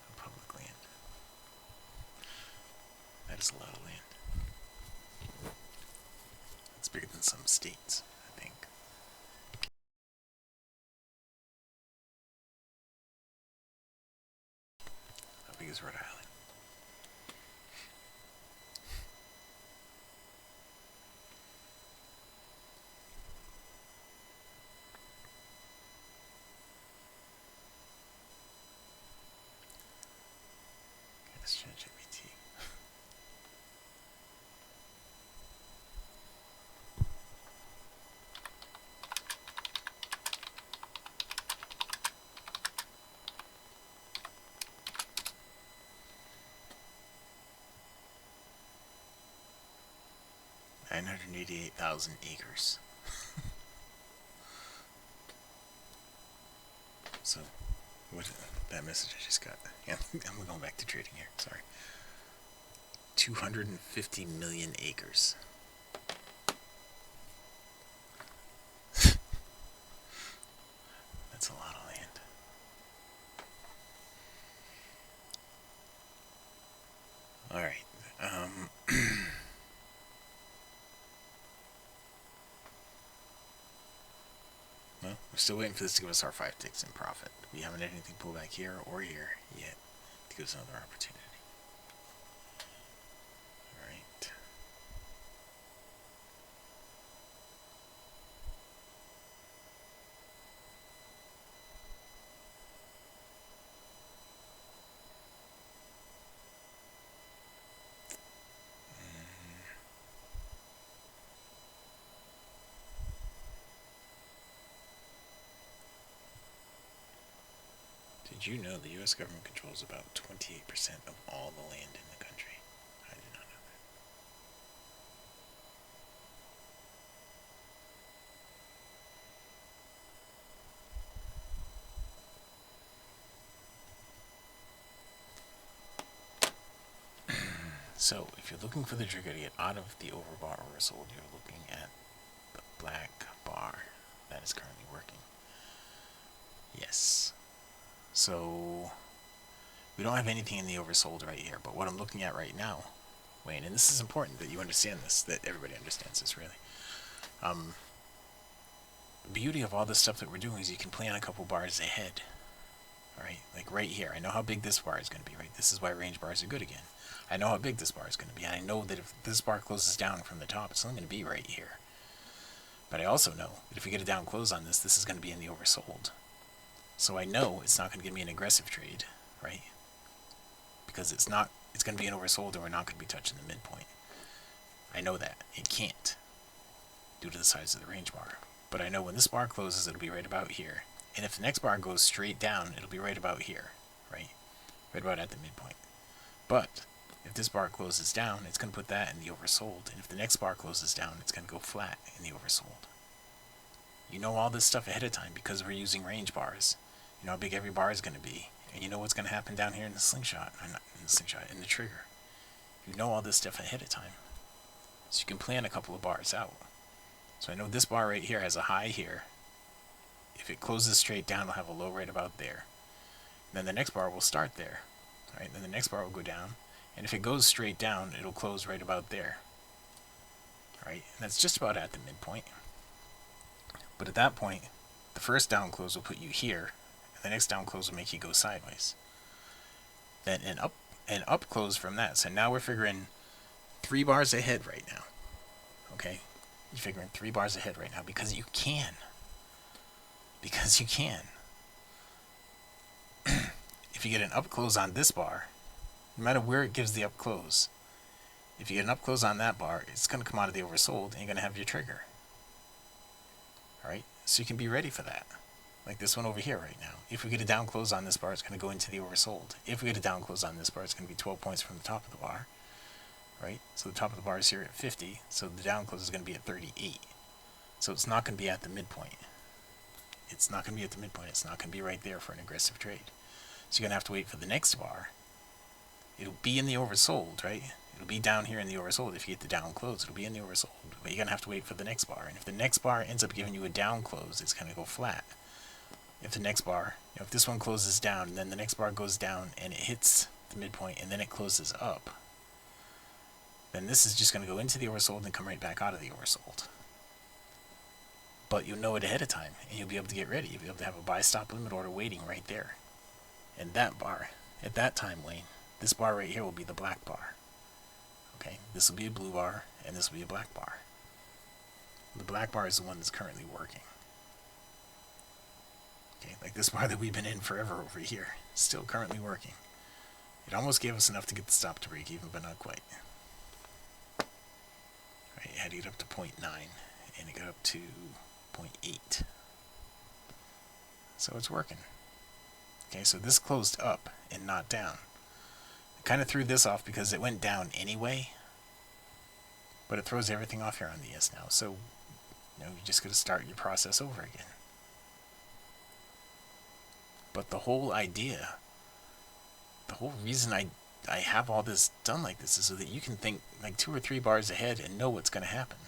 of public land. That is a lot of land. It's bigger than some states, I think. How big is Rhode Island? Let's change GPT. $988,000 acres. So, what that message I just got? Yeah, I'm going back to trading here. Sorry. 250 million acres. That's a lot of land. All right. Well, we're still waiting for this to give us our 5 ticks in profit. We haven't had anything pull back here or here yet to give us another opportunity. All right. Did you know the U.S. government controls about 28% of all the land in the country? I did not know that. So, if you're looking for the trigger to get out of the overbought or oversold, you're looking at the black bar that is currently working. Yes. So, we don't have anything in the oversold right here, but what I'm looking at right now, Wayne, and this is important that you understand this, that everybody understands this, really. The beauty of all this stuff that we're doing is you can plan a couple bars ahead. Alright, like right here, I know how big this bar is going to be, right? This is why range bars are good again. I know how big this bar is going to be, and I know that if this bar closes down from the top, it's only going to be right here. But I also know that if we get a down close on this, this is going to be in the oversold. So I know it's not going to give me an aggressive trade, right? Because it's going to be an oversold and we're not going to be touching the midpoint. I know that. It can't, due to the size of the range bar. But I know when this bar closes, it'll be right about here. And if the next bar goes straight down, it'll be right about here, right? Right about at the midpoint. But If this bar closes down, it's going to put that in the oversold. And if the next bar closes down, it's going to go flat in the oversold. You know all this stuff ahead of time because we're using range bars. You know how big every bar is going to be. And you know what's going to happen down here in the slingshot. Or not in the slingshot, in the trigger. You know all this stuff ahead of time. So you can plan a couple of bars out. So I know this bar right here has a high here. If it closes straight down, it'll have a low right about there. And then the next bar will start there. Right? Then the next bar will go down. And if it goes straight down, it'll close right about there. Right? And that's just about at the midpoint. But at that point, the first down close will put you here, and the next down close will make you go sideways. Then an up close from that. So now we're figuring 3 bars ahead right now. Okay? You're figuring 3 bars ahead right now because you can. Because you can. If you get an up close on this bar, no matter where it gives the up close, if you get an up close on that bar, it's going to come out of the oversold and you're going to have your trigger. Alright? So you can be ready for that. Like this one over here right now. If we get a down close on this bar, it's going to go into the oversold. If we get a down close on this bar, it's going to be 12 points from the top of the bar. Right? So the top of the bar is here at 50, so the down close is going to be at 38. So it's not going to be at the midpoint. It's not going to be at the midpoint. It's not going to be right there for an aggressive trade. So you're going to have to wait for the next bar. It'll be in the oversold, right? It'll be down here in the oversold. If you get the down close, it'll be in the oversold. But you're going to have to wait for the next bar. And if the next bar ends up giving you a down close, it's going to go flat. If the next bar, if this one closes down, and then the next bar goes down, and it hits the midpoint, and then it closes up, then this is just going to go into the oversold and come right back out of the oversold. But you'll know it ahead of time, and you'll be able to get ready. You'll be able to have a buy stop limit order waiting right there. And that bar, at that time lane, this bar right here will be the black bar. Okay, this will be a blue bar, and this will be a black bar. The black bar is the one that's currently working. Okay, like this bar that we've been in forever over here, still currently working. It almost gave us enough to get the stop to break even, but not quite. Right, it had to get up to 0.9, and it got up to 0.8. So it's working. Okay, so this closed up and not down. I kind of threw this off because it went down anyway, but it throws everything off here on the S now. So, you just got to start your process over again. But the whole idea, the whole reason I have all this done like this is so that you can think like 2 or 3 bars ahead and know what's going to happen.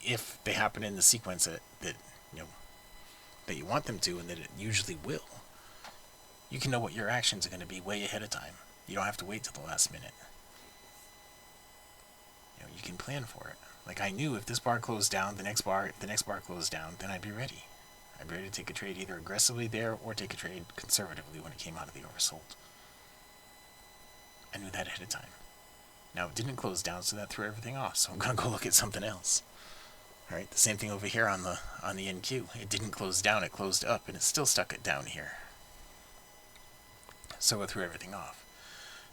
If they happen in the sequence that you want them to, and that it usually will, you can know what your actions are going to be way ahead of time. You don't have to wait till the last minute. You can plan for it. Like I knew if this bar closed down, the next bar closed down, then I'd be ready. I'd be ready to take a trade either aggressively there or take a trade conservatively when it came out of the oversold. I knew that ahead of time. Now it didn't close down, so that threw everything off. So I'm gonna go look at something else. All right, the same thing over here on the NQ. It didn't close down; it closed up, and it's still stuck it down here. So it threw everything off.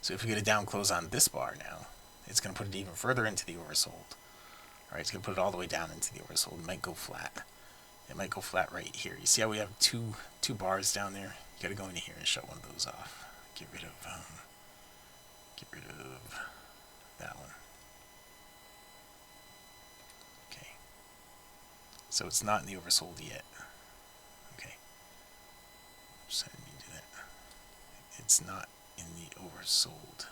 So if we get a down close on this bar now, it's going to put it even further into the oversold. Alright, it's going to put it all the way down into the oversold. It might go flat. It might go flat right here. You see how we have two bars down there? You got to go into here and shut one of those off. Get rid of that one. Okay. So it's not in the oversold yet. Okay. Just let me do that. It's not in the oversold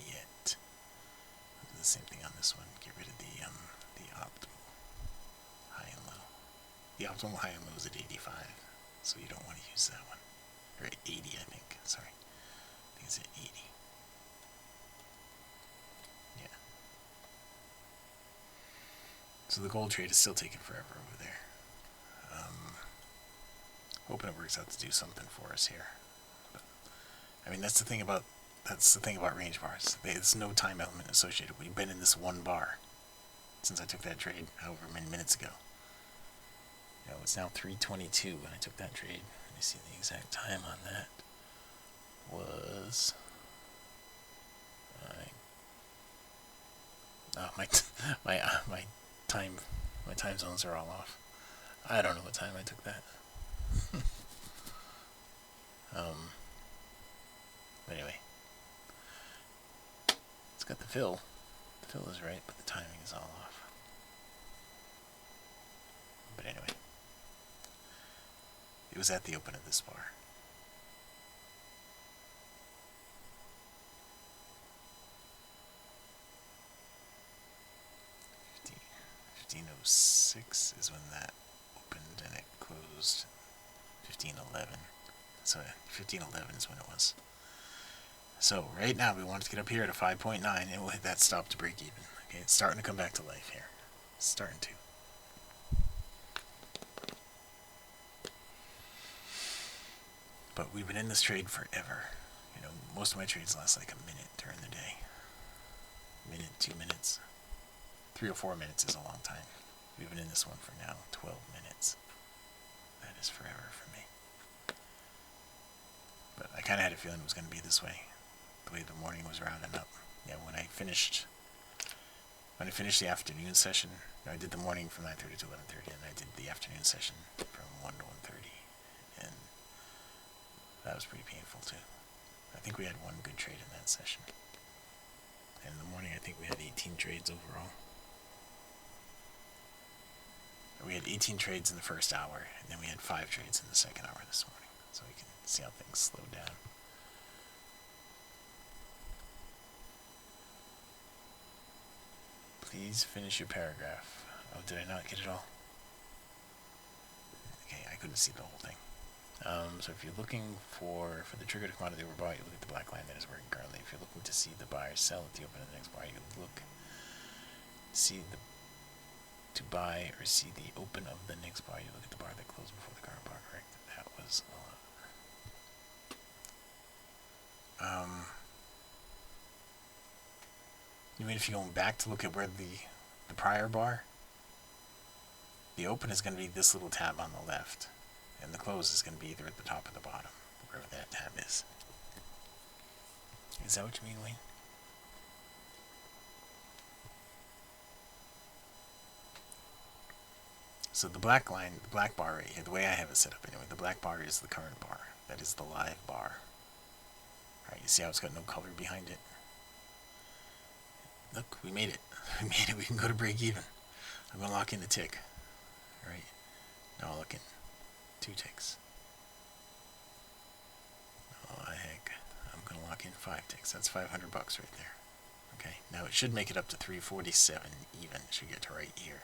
yet. I'll do the same thing on this one. Get rid of the optimal high and low. The optimal high and low is at 85, so you don't want to use that one. Or at 80, I think. Sorry. I think it's at 80. Yeah. So the gold trade is still taking forever over there. Hoping it works out to do something for us here. But, I mean, that's the thing about range bars. There's no time element associated. We've been in this one bar since I took that trade however many minutes ago. It's now 3:22 when I took that trade. Let me see the exact time on that. Was my time zones are all off. I don't know what time I took that. Anyway, got the fill. The fill is right, but the timing is all off. But anyway, it was at the open of this bar. 15:06 is when that opened, and it closed 15:11. So 15:11 is when it was. So right now we want to get up here at a 5.9, and we'll hit that stop to break even. Okay, it's starting to come back to life here. It's starting to. But we've been in this trade forever. You know, most of my trades last like a minute during the day. Minute, 2 minutes. 3 or 4 minutes is a long time. We've been in this one for now 12 minutes. That is forever for me. But I kind of had a feeling it was going to be this way. The way the morning was rounding up. Yeah, when I finished the afternoon session, I did the morning from 9:30 to 11:30, and I did the afternoon session from 1 to 1:30, and that was pretty painful too. I think we had one good trade in that session, and in the morning I think we had 18 trades overall. We had 18 trades in the first hour, and then we had 5 trades in the second hour this morning, so we can see how things slowed down. Please finish your paragraph. Oh, did I not get it all? Okay, I couldn't see the whole thing. So if you're looking for the trigger to come out of the overbought, you look at the black line that is working currently. If you're looking to see the buyer sell at the open of the next bar, you look see the to buy or see the open of the next bar. You look at the bar that closed before the current bar. Correct. That was a lot. You mean if you're going back to look at where the prior bar, the open is going to be this little tab on the left, and the close is going to be either at the top or the bottom, wherever that tab is. Is that what you mean, Wayne? So the black line, the black bar right here, the way I have it set up anyway, the black bar is the current bar. That is the live bar. Alright, you see how it's got no color behind it? Look, we made it. We made it. We can go to break even. I'm going to lock in the tick. Alright, now I'll look in 2 ticks. Oh, heck. I'm going to lock in 5 ticks. That's $500 right there. Okay, now it should make it up to 347 even. It should get to right here.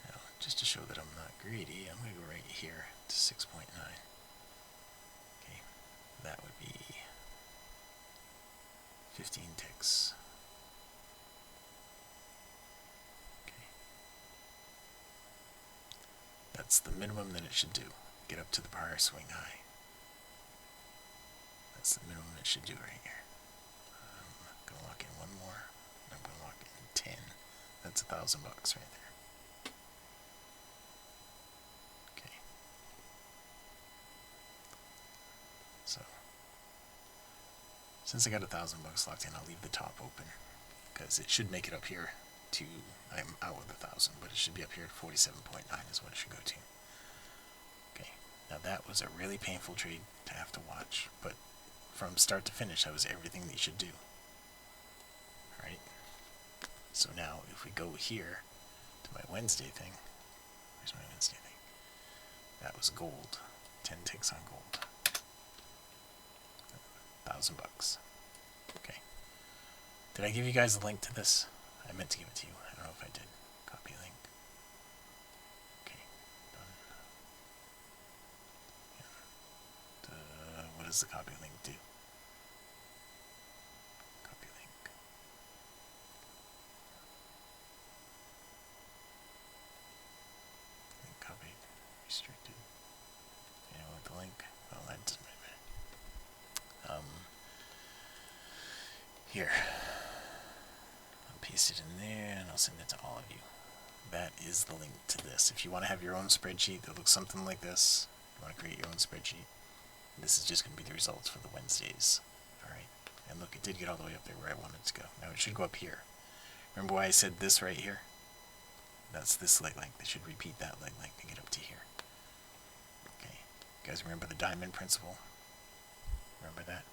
Now, just to show that I'm not greedy, I'm going to go right here to 6.9. Okay, that would be 15 ticks. Okay. That's the minimum that it should do. Get up to the prior swing high. That's the minimum it should do right here. I'm going to lock in one more. I'm going to lock in 10. That's $1,000 right there. Okay. So, since I got $1,000 locked in, I'll leave the top open because it should make it up here to, I'm out with 1,000, but it should be up here at 47.9 is what it should go to. Okay, now that was a really painful trade to have to watch, but from start to finish, that was everything that you should do. Alright, so now if we go here to my Wednesday thing, where's my Wednesday thing? That was gold, 10 ticks on gold. $1,000. Okay. Did I give you guys a link to this? I meant to give it to you. I don't know if I did. Copy link. Okay. Done. What does the copy link do? Copy link. Link copied. Restricted. Anyone with the link? Well, that doesn't matter. Here. I'll paste it in there and I'll send it to all of you. That is the link to this. If you want to have your own spreadsheet that looks something like this, you want to create your own spreadsheet, this is just going to be the results for the Wednesdays. Alright. And look, it did get all the way up there where I wanted it to go. Now it should go up here. Remember why I said this right here? That's this leg length. It should repeat that leg length to get up to here. Okay. You guys remember the diamond principle? Remember that?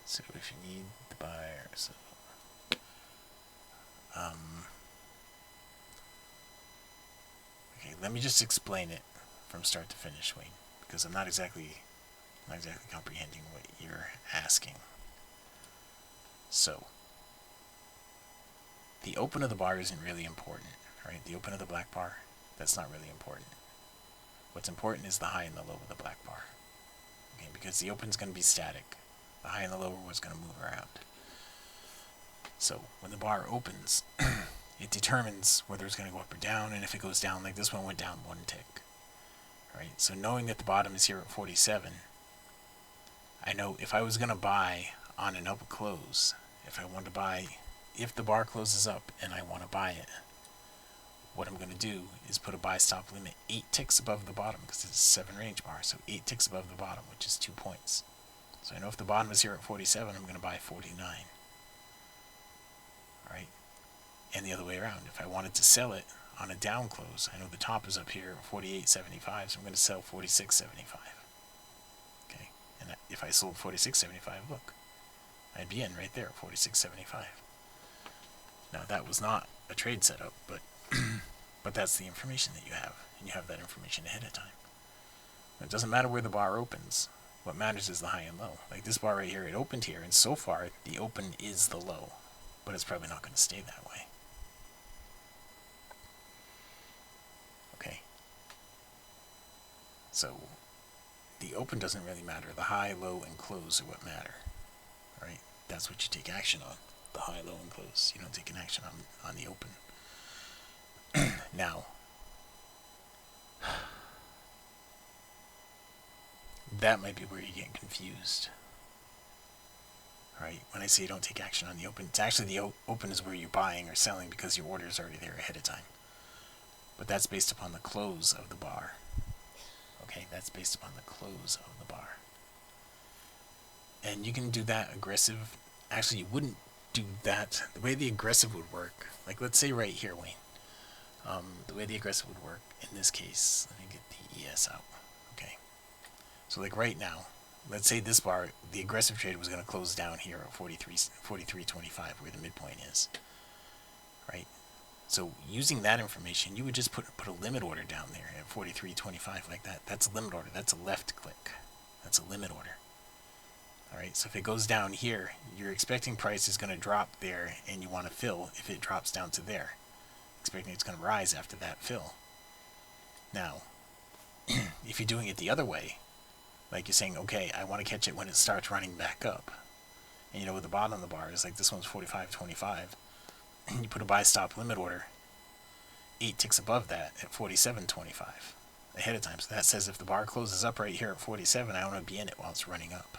So if you need the buyer, so okay, let me just explain it from start to finish, Wayne, because I'm not exactly comprehending what you're asking. So the open of the bar isn't really important, right? The open of the black bar, that's not really important. What's important is the high and the low of the black bar. Okay, because the open's going to be static. The high and the lower was going to move around. So when the bar opens, it determines whether it's going to go up or down, and if it goes down, like this one went down 1 tick. Right? So knowing that the bottom is here at 47, I know if I was going to buy on an up close, if I want to buy, if the bar closes up and I want to buy it, what I'm going to do is put a buy stop limit 8 ticks above the bottom, because it's a 7 range bar, so 8 ticks above the bottom, which is 2 points. So I know if the bottom is here at 47, I'm going to buy 49. Right? And the other way around, if I wanted to sell it on a down close, I know the top is up here at 48.75, so I'm going to sell 46.75. Okay, and if I sold 46.75, look, I'd be in right there at 46.75. Now that was not a trade setup, but but that's the information that you have, and you have that information ahead of time. It doesn't matter where the bar opens. What matters is the high and low. Like this bar right here, it opened here, and so far the open is the low, but it's probably not going to stay that way. Okay. So the open doesn't really matter. The high, low, and close are what matter. Right? That's what you take action on. The high, low, and close. You don't take an action on the open. Now, that might be where you get confused. Right? When I say don't take action on the open, it's actually the open is where you're buying or selling because your order is already there ahead of time. But that's based upon the close of the bar. Okay, that's based upon the close of the bar. And you can do that aggressive. Actually, you wouldn't do that. The way the aggressive would work, like let's say right here, Wayne. The way the aggressive would work in this case, let me get the ES out. Okay. So like right now, let's say this bar, the aggressive trade was going to close down here at 43.25, where the midpoint is. Right? So using that information, you would just put a limit order down there at 43.25 like that. That's a limit order. That's a left click. That's a limit order. Alright, so if it goes down here, you're expecting price is going to drop there, and you want to fill if it drops down to there. Expecting it's going to rise after that fill. Now, if you're doing it the other way, like you're saying, okay, I want to catch it when it starts running back up, and you know where the bottom of the bar is, like this one's 45.25, and you put a buy stop limit order 8 ticks above that at 47.25 ahead of time. So that says if the bar closes up right here at 47, I want to be in it while it's running up.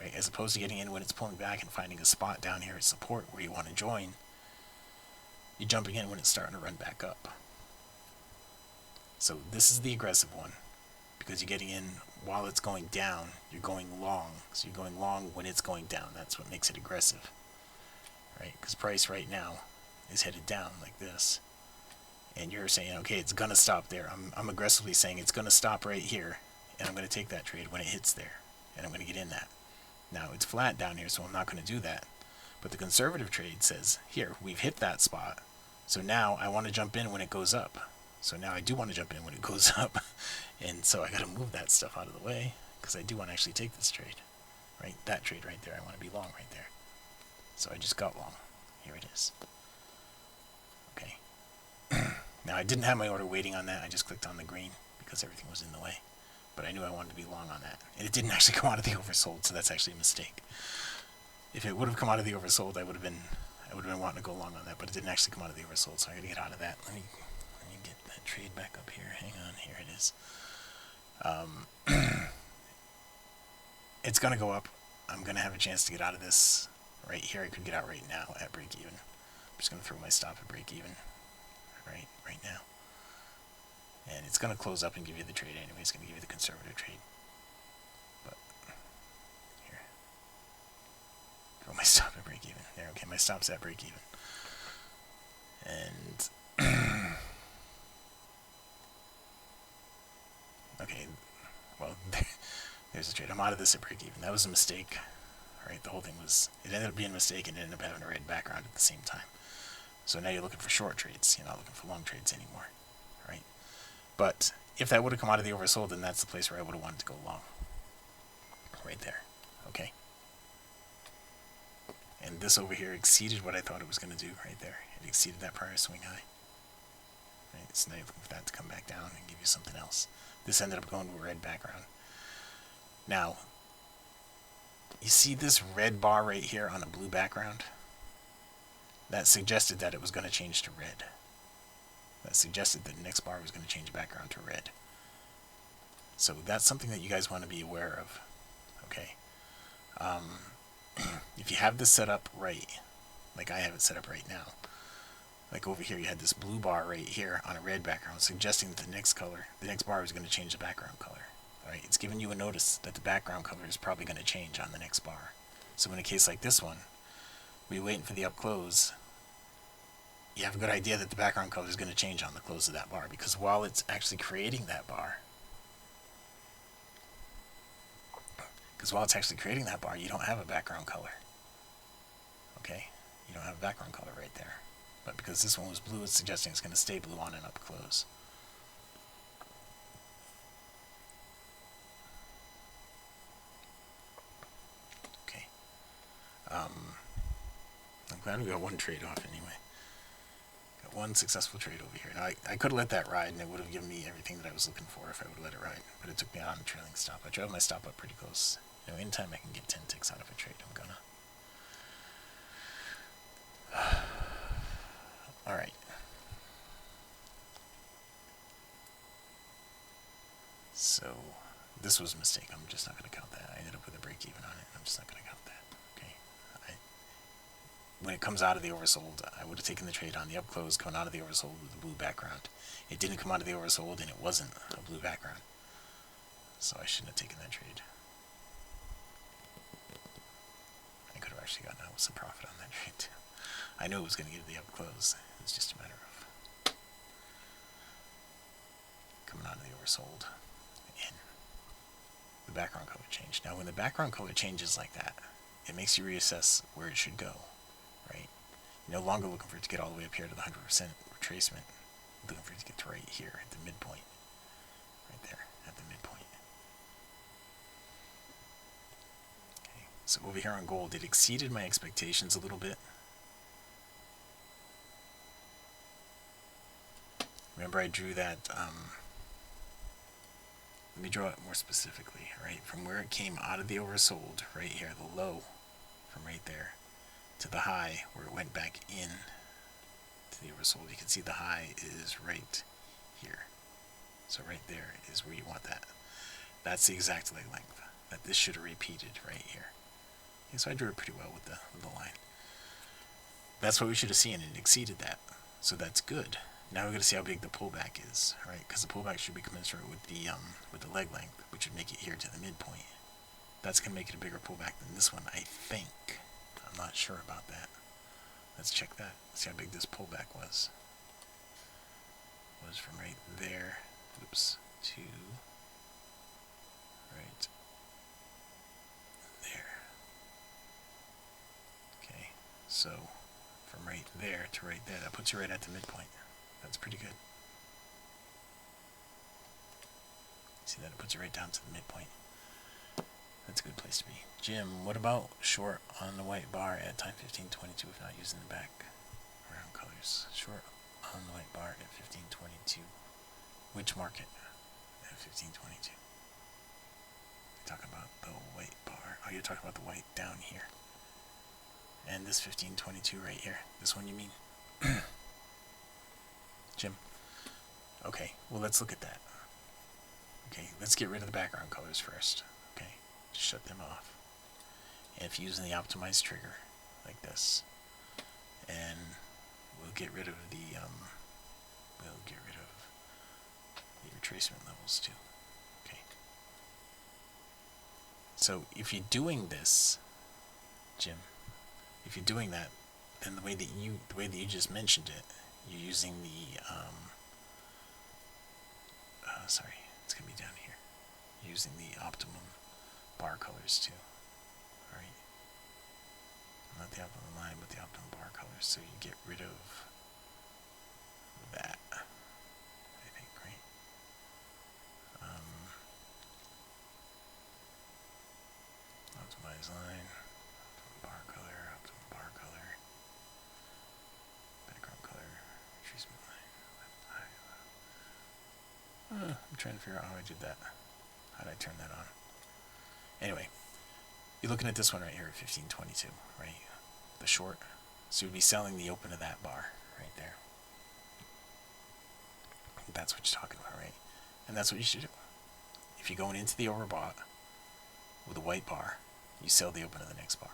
Right? As opposed to getting in when it's pulling back and finding a spot down here at support where you want to join, you're jumping in when it's starting to run back up. So this is the aggressive one, because you're getting in while it's going down. You're going long, so you're going long when it's going down. That's what makes it aggressive, right? Because price right now is headed down like this, and you're saying, okay, it's gonna stop there. I'm aggressively saying it's gonna stop right here, and I'm gonna take that trade when it hits there, and I'm gonna get in that. Now it's flat down here, so I'm not gonna do that. But the conservative trade says, here, we've hit that spot, so now I want to jump in when it goes up. So now I do want to jump in when it goes up, and so I got to move that stuff out of the way, because I do want to actually take this trade. Right? That trade right there, I want to be long right there. So I just got long. Here it is. Okay. Now I didn't have my order waiting on that, I just clicked on the green, because everything was in the way. But I knew I wanted to be long on that. And it didn't actually come out of the oversold, so that's actually a mistake. If it would have come out of the oversold, I would have been wanting to go long on that, but it didn't actually come out of the oversold, so I got to get out of that. Let me get that trade back up here. Hang on, here it is. It's going to go up. I'm going to have a chance to get out of this right here. I could get out right now at break even. I'm just going to throw my stop at break even right now. And it's going to close up and give you the trade anyway. It's going to give you the conservative trade. But here, throw my stop at break even. There, okay, my stop's at break even. And okay, well, there's a trade. I'm out of this at break even. That was a mistake. right? The whole thing was, it ended up being a mistake and it ended up having a red background at the same time. So now you're looking for short trades. You're not looking for long trades anymore, right? But if that would have come out of the oversold, then that's the place where I would have wanted to go long. Right there, okay? And this over here exceeded what I thought it was going to do right there. It exceeded that prior swing high. Right? So now you're looking for that to come back down and give you something else. This ended up going to a red background. Now, you see this red bar right here on a blue background? That suggested that it was going to change to red. That suggested that the next bar was going to change background to red. So that's something that you guys want to be aware of. Okay. If you have this set up right, like I have it set up right now, like over here you had this blue bar right here on a red background, suggesting that the next bar is going to change the background color. Right? It's giving you a notice that the background color is probably going to change on the next bar. So in a case like this one, we're waiting for the up close, you have a good idea that the background color is going to change on the close of that bar, because while it's actually creating that bar, you don't have a background color. Okay? You don't have a background color right there. But because this one was blue, it's suggesting it's going to stay blue on an up close. Okay. I'm glad we got one trade off anyway. Got one successful trade over here. Now, I could have let that ride, and it would have given me everything that I was looking for if I would have let it ride. But it took me out on a trailing stop. I drove my stop up pretty close. You know, anytime I can get 10 ticks out of a trade, I'm gonna. Alright. So, this was a mistake. I'm just not going to count that. I ended up with a break even on it. I'm just not going to count that. Okay. When it comes out of the oversold, I would have taken the trade on the up close coming out of the oversold with a blue background. It didn't come out of the oversold, and it wasn't a blue background. So I shouldn't have taken that trade. I could have actually gotten out with some profit on that trade too. I knew it was going to get to the up close. It was just a matter of coming out of the oversold. And the background color changed. Now when the background color changes like that, it makes you reassess where it should go. Right? You're no longer looking for it to get all the way up here to the 100% retracement. You're looking for it to get to right here at the midpoint. Right there, at the midpoint. Okay, so over here on gold, it exceeded my expectations a little bit. Remember I drew that, let me draw it more specifically, right? From where it came out of the oversold, right here, the low, from right there, to the high, where it went back in to the oversold. You can see the high is right here. So right there is where you want that. That's the exact leg length that this should have repeated right here. Okay, so I drew it pretty well with the line. That's what we should have seen, and it exceeded that. So that's good. Now we're going to see how big the pullback is, right? Because the pullback should be commensurate with the leg length, which would make it here to the midpoint. That's going to make it a bigger pullback than this one, I think. I'm not sure about that. Let's check that. See how big this pullback was. It was from right there, oops, to right there. Okay, so from right there to right there, that puts you right at the midpoint. That's pretty good. See that? It puts you right down to the midpoint. That's a good place to be. Jim, what about short on the white bar at time 15:22 if not using the background colors? Short on the white bar at 15:22. Which market at 15:22? You're talking about the white bar. Oh, you're talking about the white down here. And this 15:22 right here. This one you mean? Jim. Okay, well let's look at that. Okay, let's get rid of the background colors first. Okay, just shut them off. And if you're using the optimized trigger, like this, and we'll get rid of the retracement levels too. Okay. So if you're doing this, Jim, if you're doing that, then the way that you just mentioned it, you're using the sorry, it's gonna be down here. You're using the optimum bar colors too. Alright. not the optimum line, but the optimum bar color. So you get rid of that, I think, right? Optimize line, optimum bar color, background color, retracement line. I'm trying to figure out how I did that. How did I turn that on? Anyway, you're looking at this one right here at 1522, right? The short. So you'd be selling the open of that bar right there. That's what you're talking about, right? And that's what you should do. If you're going into the overbought with a white bar, you sell the open of the next bar.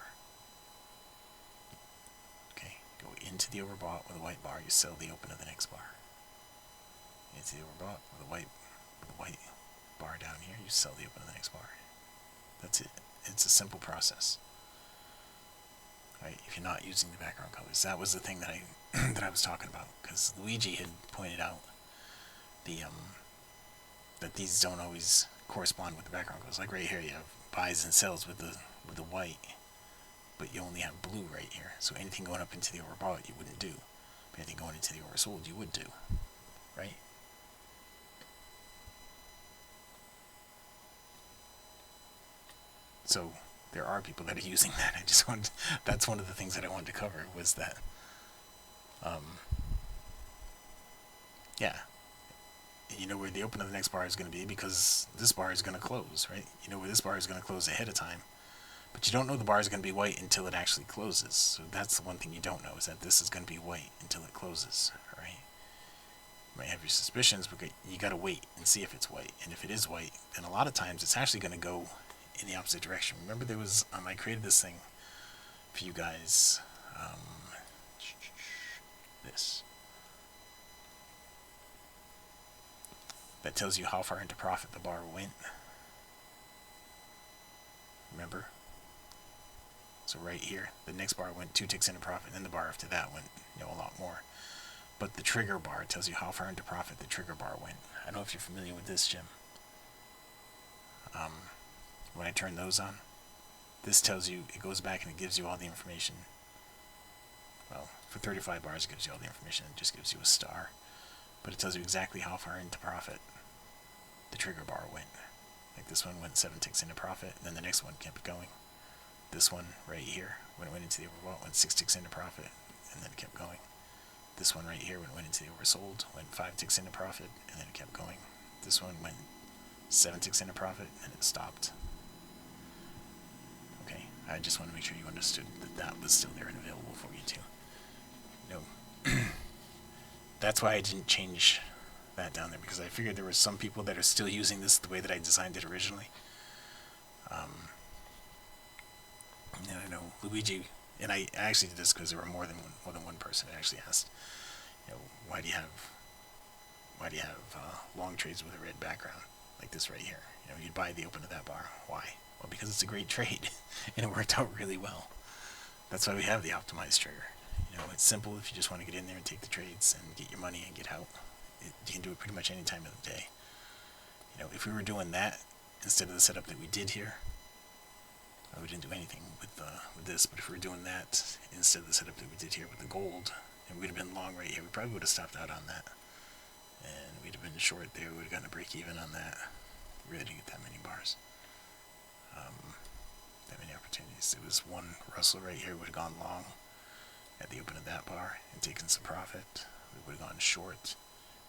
Okay, go into the overbought with a white bar, you sell the open of the next bar. Into the overbought with a white bar down here, you sell the open of the next bar. That's it. It's a simple process. Right? If you're not using the background colors, that was the thing that I was talking about, because Luigi had pointed out that these don't always correspond with the background colors. Like right here, you have buys and sells with the white, but you only have blue right here. So anything going up into the overbought, you wouldn't do. But anything going into the oversold, you would do, right? So there are people that are using that. That's one of the things that I wanted to cover, was that, yeah, you know where the open of the next bar is going to be, because this bar is going to close, right? You know where this bar is going to close ahead of time, but you don't know the bar is going to be white until it actually closes. So that's the one thing you don't know, is that this is going to be white until it closes, right? You might have your suspicions, but you got to wait and see if it's white. And if it is white, then a lot of times it's actually going to go in the opposite direction. Remember, there was I created this thing for you guys, this, that tells you how far into profit the bar went. Remember? So right here, the next bar went 2 ticks into profit, and then the bar after that went, a lot more. But the trigger bar tells you how far into profit the trigger bar went. I don't know if you're familiar with this, Jim. When I turn those on, this tells you, it goes back and it gives you all the information. Well, for 35 bars, it gives you all the information. It just gives you a star. But it tells you exactly how far into profit the trigger bar went. Like this one went 7 ticks into profit, and then the next one kept going. This one right here, when it went into the overbought, went 6 ticks into profit, and then it kept going. This one right here, when it went into the oversold, went 5 ticks into profit, and then it kept going. This one went 7 ticks into profit, and it stopped. Okay, I just want to make sure you understood that that was still there and available for you too. That's why I didn't change that down there, because I figured there were some people that are still using this the way that I designed it originally. And I know Luigi, and I actually did this because there were more than one person that actually asked, why do you have long trades with a red background like this right here? You'd buy the open of that bar. Why? Well, because it's a great trade, and it worked out really well. That's why we have the optimized trigger. It's simple if you just want to get in there and take the trades and get your money and get out. You can do it pretty much any time of the day. If we were doing that instead of the setup that we did here, we didn't do anything with this, but if we were doing that instead of the setup that we did here with the gold, and we'd have been long right here, we probably would have stopped out on that. And we'd have been short there, we would have gotten a break even on that. We really didn't get that many bars. That many opportunities. It was one Russell right here, would have gone long at the open of that bar and taken some profit. We would have gone short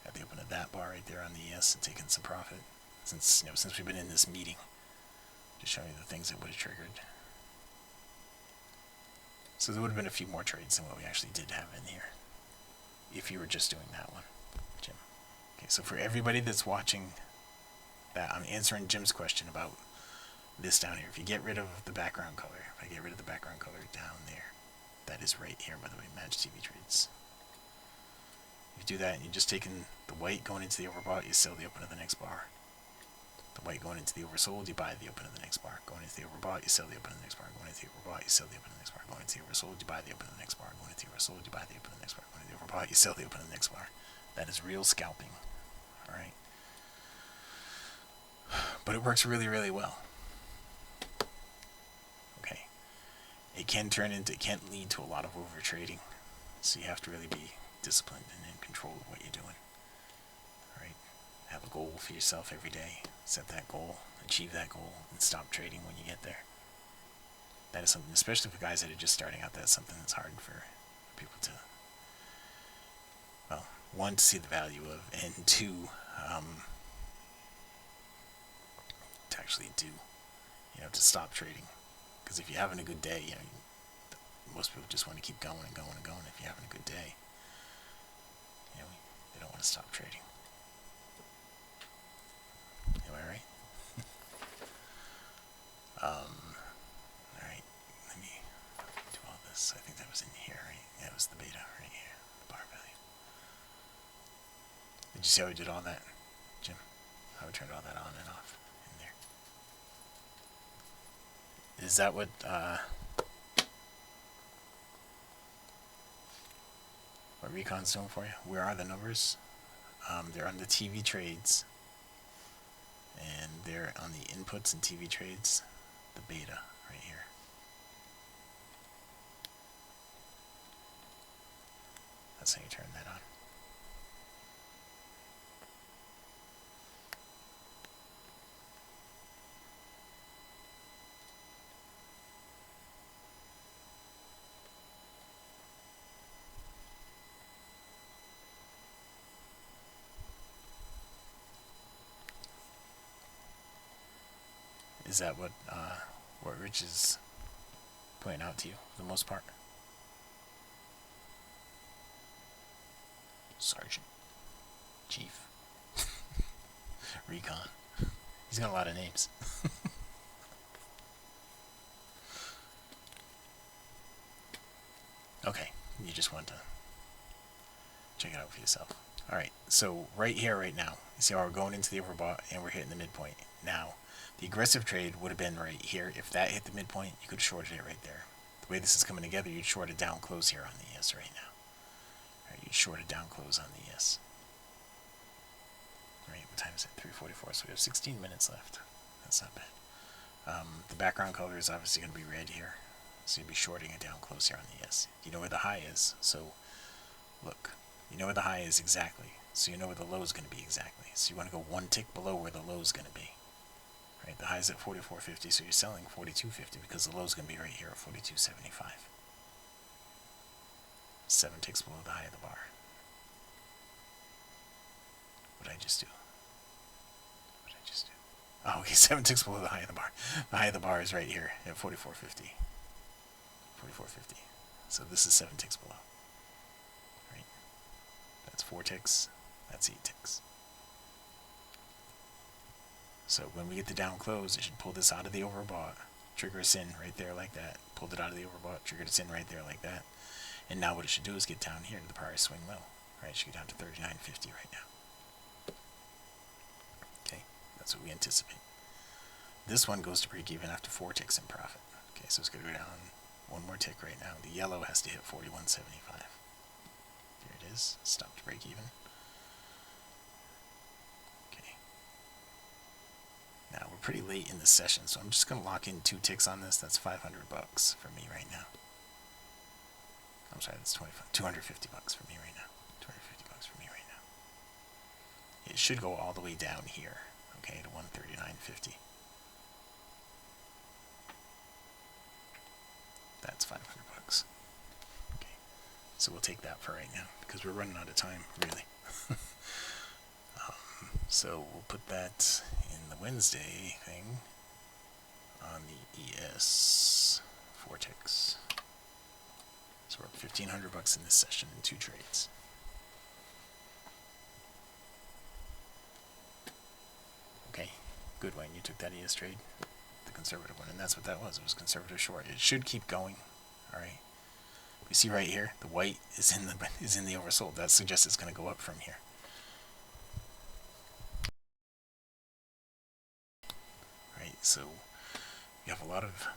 at the open of that bar right there on the ES and taken some profit. Since we've been in this meeting, just showing you the things that would have triggered. So there would have been a few more trades than what we actually did have in here, if you were just doing that one, Jim. Okay, so for everybody that's watching that, I'm answering Jim's question about this down here. If you get rid of the background color, if I get rid of the background color down there, that is right here, by the way, Match TV Trades. If you do that and you're just taking the white going into the overbought, you sell the open of the next bar. The white going into the oversold, you buy the open of the next bar. Going into the overbought, you sell the open of the next bar. Going into the overbought, you sell the open of the next bar. Going into the oversold, you buy the open of the next bar. Going into the oversold, you buy the open of the next bar. Going into the overbought, you sell the open of the next bar. That is real scalping. Alright? But it works really, really well. Okay. it can lead to a lot of over trading. So you have to really be disciplined and in control of what you're doing. Right? Have a goal for yourself every day. Set that goal, achieve that goal, and stop trading when you get there. That is something, especially for guys that are just starting out, that's something that's hard for people to, well, one, to see the value of, and two, to actually do, to stop trading. Because if you're having a good day, most people just want to keep going and going and going. If you're having a good day, they don't want to stop trading. Am I right? Alright, let me do all this. I think that was in here, right? Yeah, it was the beta right here, the bar value. Did you see how we did all that, Jim? How we turned all that on and off in there. Is that what Recon's doing for you? Where are the numbers? They're on the TV trades, and they're on the inputs and TV trades, the beta right here. That's how you turn that on. Is that what Rich is pointing out to you for the most part? Sergeant, Chief, Recon. He's got a lot of names. Okay, you just want to check it out for yourself. Alright, so right here, right now, you see how we're going into the overbought and we're hitting the midpoint. Now, the aggressive trade would have been right here. If that hit the midpoint, you could have shorted it right there. The way this is coming together, you'd short a down close here on the ES right now. Right, you'd short a down close on the ES. Right, what time is it? 3:44, so we have 16 minutes left. That's not bad. The background color is obviously going to be red here. So you'd be shorting a down close here on the ES. You know where the high is, so look. You know where the high is exactly, so you know where the low is going to be exactly. So you want to go one tick below where the low is going to be. Right, the high is at 44.50, so you're selling 42.50 because the low is going to be right here at 42.75. 7 ticks below the high of the bar. What did I just do? What did I just do? Oh, okay, 7 ticks below the high of the bar. The high of the bar is right here at 44.50. 44.50. So this is 7 ticks below. Right? That's 4 ticks. That's 8 ticks. So when we get the down close, it should pull this out of the overbought, trigger us in right there like that, pulled it out of the overbought, triggered us in right there like that. And now what it should do is get down here to the prior swing low. Right, it should get down to 39.50 right now. Okay, that's what we anticipate. This one goes to break even after 4 ticks in profit. Okay, so it's going to go down one more tick right now. The yellow has to hit 41.75. There it is, stop to break even. Now we're pretty late in the session, so I'm just going to lock in 2 ticks on this. That's $500 for me right now. I'm sorry, that's $250 for me right now. $250 for me right now. It should go all the way down here, okay, to 139.50. That's $500. Okay, so we'll take that for right now because we're running out of time, really. So we'll put that in the Wednesday thing on the ES 4 ticks. So we're up $1,500 in this session in 2 trades. Okay, good, Wayne. You took that ES trade, the conservative one, and that's what that was. It was conservative short. It should keep going. All right. You see right here, the white is in the oversold. That suggests it's going to go up from here. So you have a lot of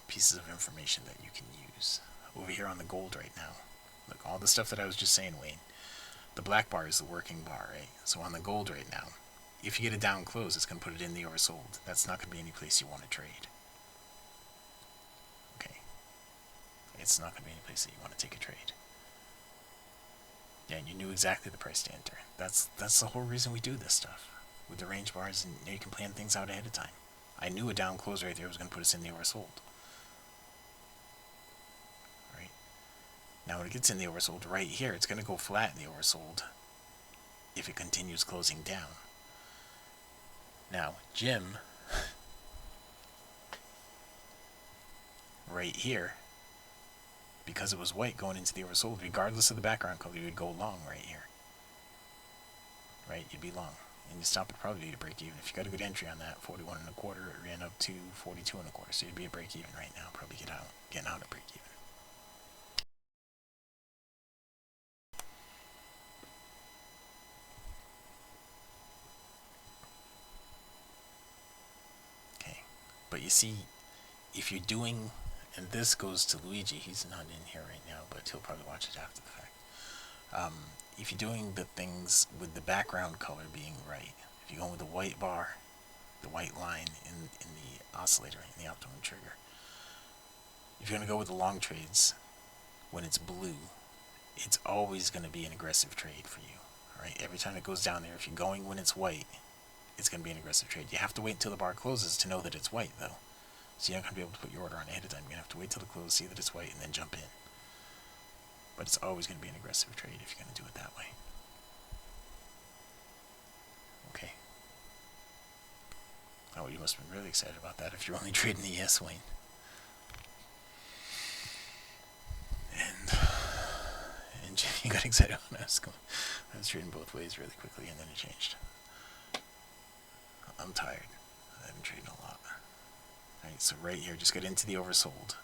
pieces of information that you can use. Over here on the gold right now, look, all the stuff that I was just saying, Wayne, the black bar is the working bar, right? So on the gold right now, if you get a down close, it's going to put it in the oversold. That's not going to be any place you want to trade. Okay. it's not going to be any place that you want to take a trade. Yeah, and you knew exactly the price to enter. That's the whole reason we do this stuff with the range bars, and you can plan things out ahead of time. I knew a down close right there was going to put us in the oversold. Right? Now when it gets in the oversold right here, it's going to go flat in the oversold if it continues closing down. Now, Jim, right here, because it was white going into the oversold, regardless of the background color, you would go long right here. Right? You'd be long. And your stop would probably be to break even. If you got a good entry on that, 41 and a quarter, it ran up to 42 and a quarter. So you'd be at break even right now. Probably getting out at break even. Okay. But you see, if you're doing, and this goes to Luigi, he's not in here right now, but he'll probably watch it after the fact. If you're doing the things with the background color being right, if you're going with the white bar, the white line in the oscillator, in the Optimum Trigger, if you're going to go with the long trades, when it's blue, it's always going to be an aggressive trade for you. Right? Every time it goes down there, if you're going when it's white, it's going to be an aggressive trade. You have to wait until the bar closes to know that it's white, though. So you're not going to be able to put your order on ahead of time. You're going to have to wait till the close, see that it's white, and then jump in. But it's always going to be an aggressive trade if you're going to do it that way. Okay. Oh, you must have been really excited about that if you're only trading the ES Wayne. And Jimmy got excited when I was trading both ways really quickly, and then it changed. I'm tired. I've been trading a lot. Alright, so right here, just get into the oversold.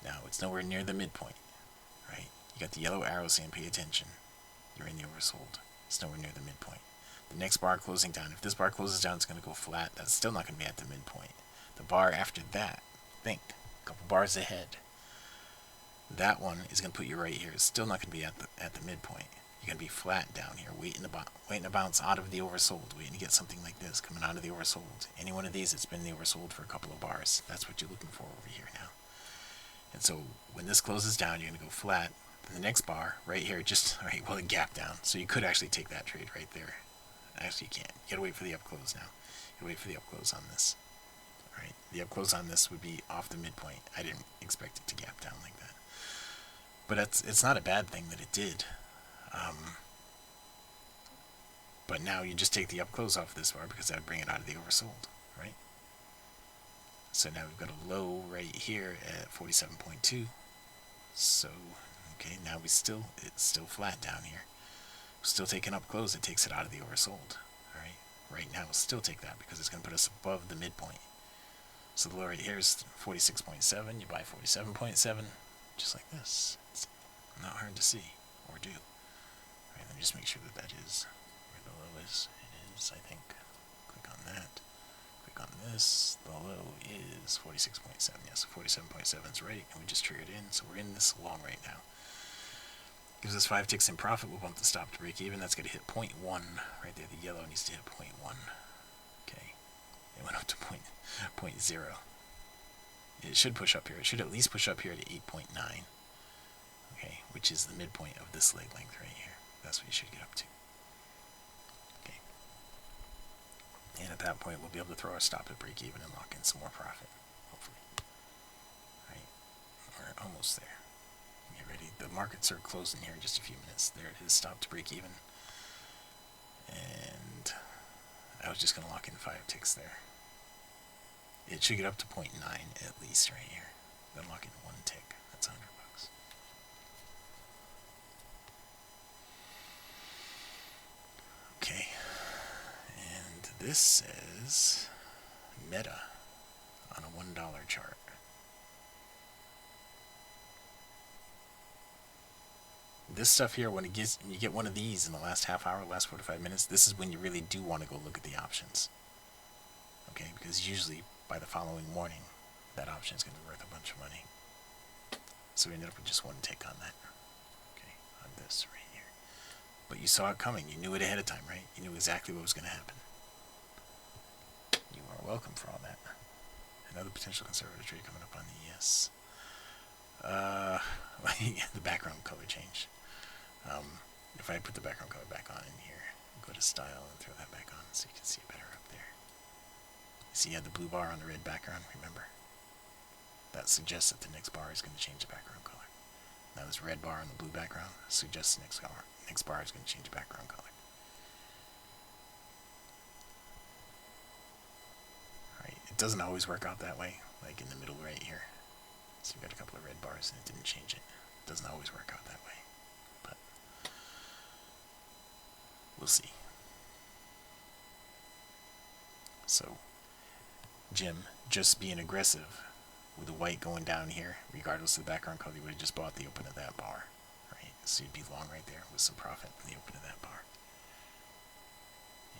Now, it's nowhere near the midpoint. Right? You got the yellow arrow saying pay attention. You're in the oversold. It's nowhere near the midpoint. The next bar closing down. If this bar closes down, it's going to go flat. That's still not going to be at the midpoint. The bar after that, think, a couple bars ahead. That one is going to put you right here. It's still not going to be at the midpoint. You're going to be flat down here, waiting to bounce out of the oversold, waiting to get something like this coming out of the oversold. Any one of these, it's been in the oversold for a couple of bars. That's what you're looking for over here now. And so when this closes down, you're going to go flat. The next bar right here, it gapped down. So you could actually take that trade right there. Actually, you can't. You got to wait for the up close now. You got to wait for the up close on this. All right, the up close on this would be off the midpoint. I didn't expect it to gap down like that. But it's not a bad thing that it did. But now you just take the up close off this bar because that would bring it out of the oversold, right? So now we've got a low right here at 47.2. So, okay, now it's still flat down here. We're still taking up close, it takes it out of the oversold. Alright? Right now we'll still take that because it's going to put us above the midpoint. So the low right here is 46.7, you buy 47.7, just like this. It's not hard to see, or do. Alright, let me just make sure that is where the low is. It is, I think. Click on that. Click on this. The low is 46.7. Yes, 47.7 is right, and we just triggered in, so we're in this long right now. Gives us 5 ticks in profit. We'll bump the stop to break even. That's going to hit 0.1 right there. The yellow needs to hit 0.1. Okay, it went up to 0.0. It should push up here. It should at least push up here to 8.9. Okay, which is the midpoint of this leg length right here. That's what you should get up to. Okay, and at that point, we'll be able to throw our stop at break even and lock in some more profit. Hopefully, right? We're almost there. Get ready. The markets are closing here in just a few minutes. There it is, stop to break even. And I was just going to lock in 5 ticks there. It should get up to 0.9 at least right here. Then lock in 1 tick. That's $100. Okay. And this says Meta on a $1 chart. This stuff here, when you get one of these in the last half hour, last 45 minutes, this is when you really do want to go look at the options. Okay, because usually by the following morning, that option is going to be worth a bunch of money. So we ended up with just 1 tick on that. Okay, on this right here. But you saw it coming. You knew it ahead of time, right? You knew exactly what was going to happen. You are welcome for all that. Another potential conservative trade coming up on the ES. The background color change. If I put the background color back on in here, go to style and throw that back on so you can see it better up there. See, you had the blue bar on the red background, remember? That suggests that the next bar is going to change the background color. Now this red bar on the blue background suggests the next bar is going to change the background color. Alright, it doesn't always work out that way, like in the middle right here. So you've got a couple of red bars and it didn't change it. It doesn't always work out that way. But we'll see. So Jim, just being aggressive with the white going down here, regardless of the background color, you would have just bought the open of that bar. Right? So you'd be long right there with some profit in the open of that bar.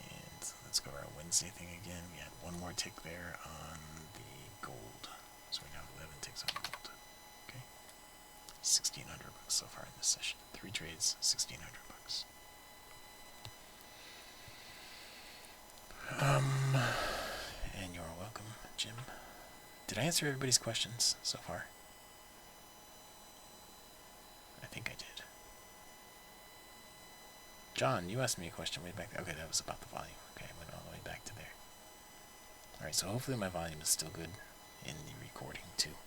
And let's go our Wednesday thing again. We had one more tick there on the gold. So we now have 11 ticks on gold. Okay. 1,600 bucks so far in this session. 3 trades, 1,600 bucks. And you're welcome, Jim. Did I answer everybody's questions so far? I think I did. John, you asked me a question way back there. Okay, that was about the volume. Okay, I went all the way back to there. Alright, so hopefully my volume is still good in the recording too.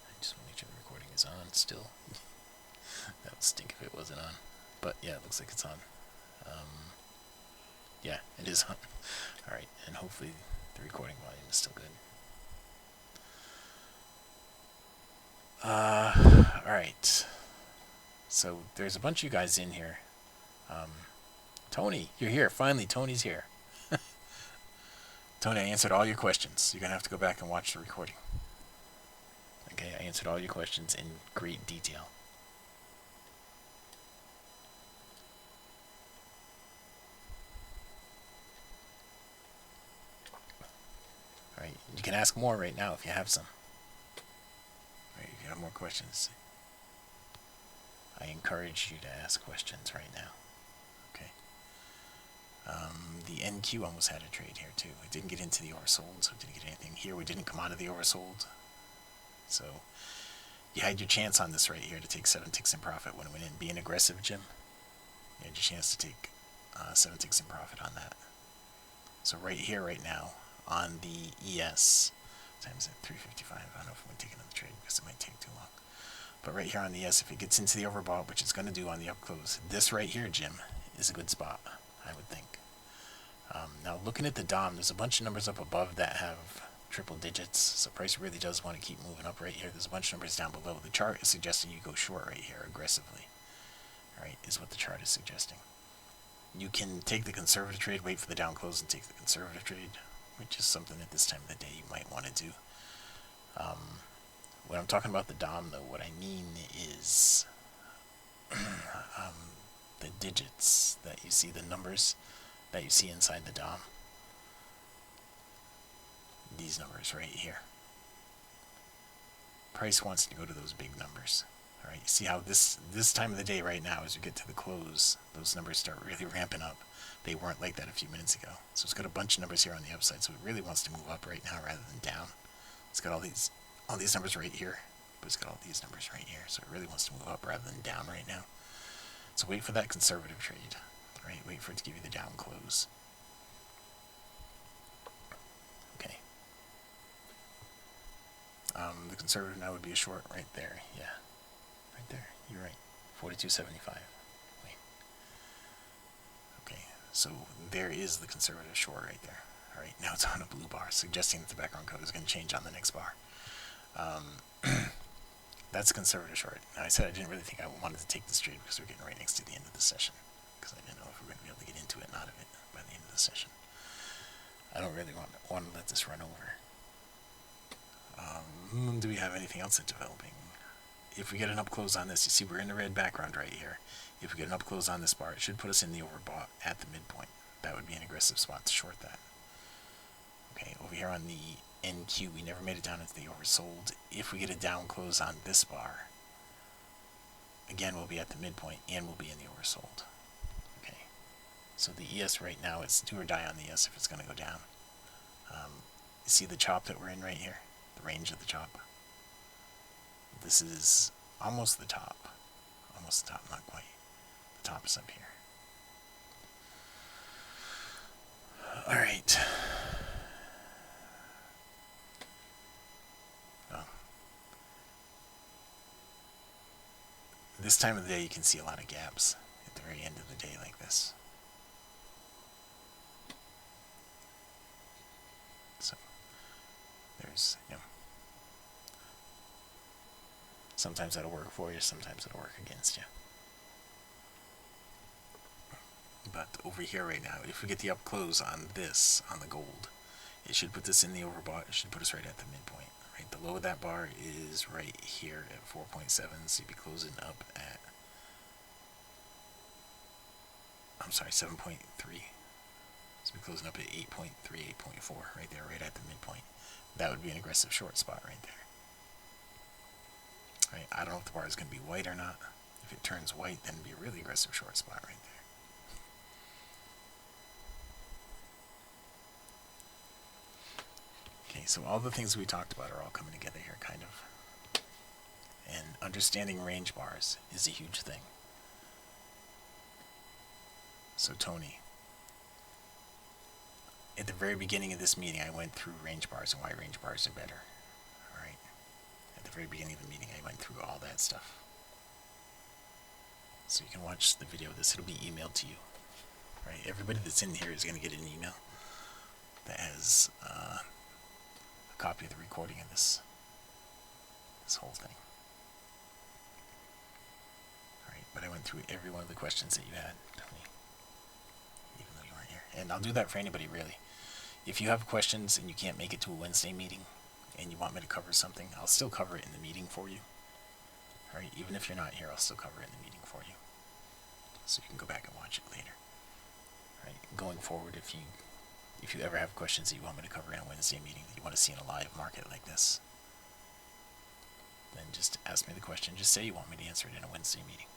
I just want to make sure the recording is on still. That would stink if it wasn't on. But yeah, it looks like it's on. Yeah, it is on. Alright, and hopefully the recording volume is still good. Alright. So there's a bunch of you guys in here. Tony, you're here. Finally, Tony's here. Tony, I answered all your questions. You're going to have to go back and watch the recording. Okay, I answered all your questions in great detail. Alright, you can ask more right now if you have some. Alright, if you have more questions, I encourage you to ask questions right now. Okay. The NQ almost had a trade here too. It didn't get into the oversold, so it didn't get anything here. We didn't come out of the oversold. So you had your chance on this right here to take 7 ticks in profit when it went in. Being aggressive, Jim, you had your chance to take 7 ticks in profit on that. So right here, right now, on the ES, times at 355. I don't know if I'm going to take another trade because it might take too long. But right here on the ES, if it gets into the overbought, which it's going to do on the up close, this right here, Jim, is a good spot, I would think. Now, looking at the DOM, there's a bunch of numbers up above that have triple digits, so price really does want to keep moving up right here. There's a bunch of numbers down below. The chart is suggesting you go short right here aggressively. Right, is what the chart is suggesting. You can take the conservative trade, wait for the down close, and take the conservative trade, which is something at this time of the day you might want to do. When I'm talking about the DOM, though, what I mean is the digits that you see, the numbers that you see inside the DOM. These numbers right here. Price wants to go to those big numbers. All right, you see how this time of the day right now, as you get to the close, those numbers start really ramping up. They weren't like that a few minutes ago. So it's got a bunch of numbers here on the upside, so it really wants to move up right now rather than down. It's got all these numbers right here, but it's got all these numbers right here, so it really wants to move up rather than down right now. So wait for that conservative trade. Right, wait for it to give you the down close. Okay. The conservative now would be a short right there. Yeah, right there. You're right. 42.75. Wait. Okay, so there is the conservative short right there. All right, now it's on a blue bar, suggesting that the background color is going to change on the next bar. That's a conservative short. Now, I said I didn't really think I wanted to take this trade because we're getting right next to the end of the session, because I didn't know if we were going to be able to get into it and out of it by the end of the session. I don't really want to let this run over. Do we have anything else that's developing? If we get an up close on this, you see we're in the red background right here. If we get an up close on this bar, it should put us in the overbought at the midpoint. That would be an aggressive spot to short that. Okay, over here on the NQ, we never made it down into the oversold. If we get a down close on this bar, again, we'll be at the midpoint and we'll be in the oversold. Okay, so the ES right now, it's do or die on the ES if it's going to go down. You see the chop that we're in right here? The range of the chop? this is almost the top. Almost the top, not quite. The top is up here. Alright. Oh. This time of the day you can see a lot of gaps at the very end of the day like this. So there's, sometimes that'll work for you, sometimes it'll work against you. But over here right now, if we get the up close on this, on the gold, it should put this in the overbought. It should put us right at the midpoint. Right, the low of that bar is right here at 4.7, so you'd be closing up at, I'm sorry, 7.3. So we're closing up at 8.3, 8.4, right there, right at the midpoint. That would be an aggressive short spot right there. Right, I don't know if the bar is going to be white or not. If it turns white, then it'd be a really aggressive short spot right there. Okay, so all the things we talked about are all coming together here, kind of. And understanding range bars is a huge thing. So Tony, at the very beginning of this meeting, I went through range bars and why range bars are better. All right. At the very beginning of the meeting, I went through all that stuff. So you can watch the video of this. It'll be emailed to you. Right. Everybody that's in here is going to get an email that has a copy of the recording of this whole thing. All right. But I went through every one of the questions that you had, Tony, even though you weren't here. And I'll do that for anybody, really. If you have questions and you can't make it to a Wednesday meeting and you want me to cover something, I'll still cover it in the meeting for you. All right, even if you're not here, I'll still cover it in the meeting for you. So you can go back and watch it later. All right, going forward, if you ever have questions that you want me to cover in a Wednesday meeting that you want to see in a live market like this, then just ask me the question. Just say you want me to answer it in a Wednesday meeting.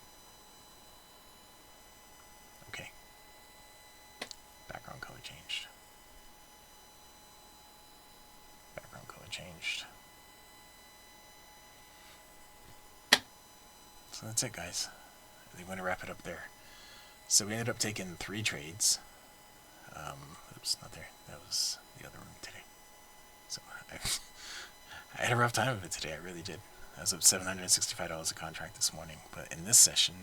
Okay. Background color changed. Background color changed. So that's it, guys. I think I'm going to wrap it up there. So we ended up taking 3 trades. Oops, not there. That was the other room today. So I had a rough time of it today. I really did. I was up $765 a contract this morning. But in this session,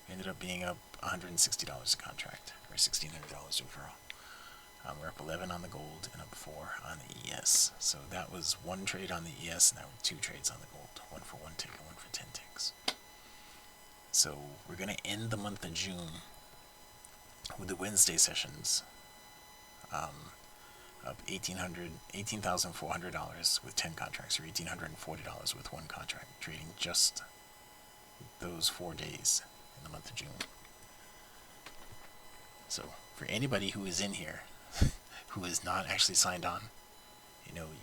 we ended up being up $160 a contract, or $1,600 overall. We're up 11 on the gold and up 4 on the ES. So that was 1 trade on the ES, and that were 2 trades on the gold. 1 for 1 tick and 1 for 10 ticks. So we're going to end the month of June with the Wednesday sessions of $18,400 with 10 contracts, or $1,840 with 1 contract, trading just those 4 days in the month of June. So for anybody who is in here who is not actually signed on,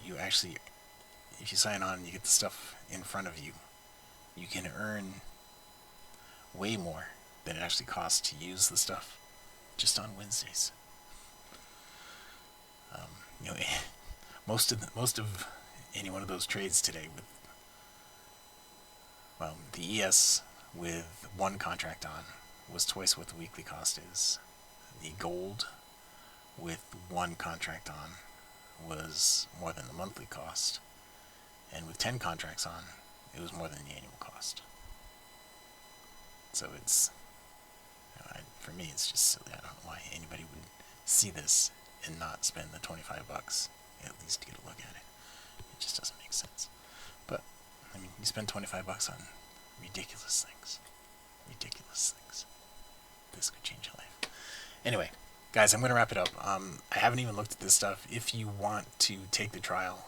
you actually, if you sign on and you get the stuff in front of you, you can earn way more than it actually costs to use the stuff just on Wednesdays. Most of any one of those trades today with, the ES with 1 contract on was twice what the weekly cost is. The gold with 1 contract on was more than the monthly cost, and with 10 contracts on, it was more than the annual cost. So it's, for me, it's just silly. I don't know why anybody would see this and not spend the $25 at least to get a look at it. It just doesn't make sense. But I mean, you spend $25 on ridiculous things. Ridiculous things. This could change your life. Anyway, guys, I'm going to wrap it up. I haven't even looked at this stuff. If you want to take the trial,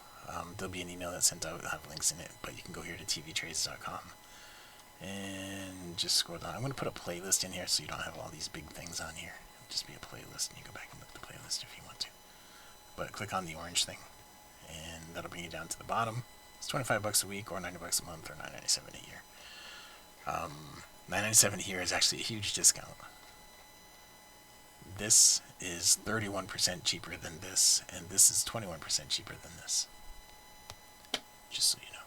there'll be an email that's sent out. It'll have links in it, but you can go here to tvtrades.com and just scroll down. I'm going to put a playlist in here so you don't have all these big things on here. It'll just be a playlist, and you go back and look at the playlist if you want to. But click on the orange thing, and that'll bring you down to the bottom. It's $25 a week, or $90 a month, or $9.97 a year. $9.97 a year is actually a huge discount. This is 31% cheaper than this, and this is 21% cheaper than this. Just so you know.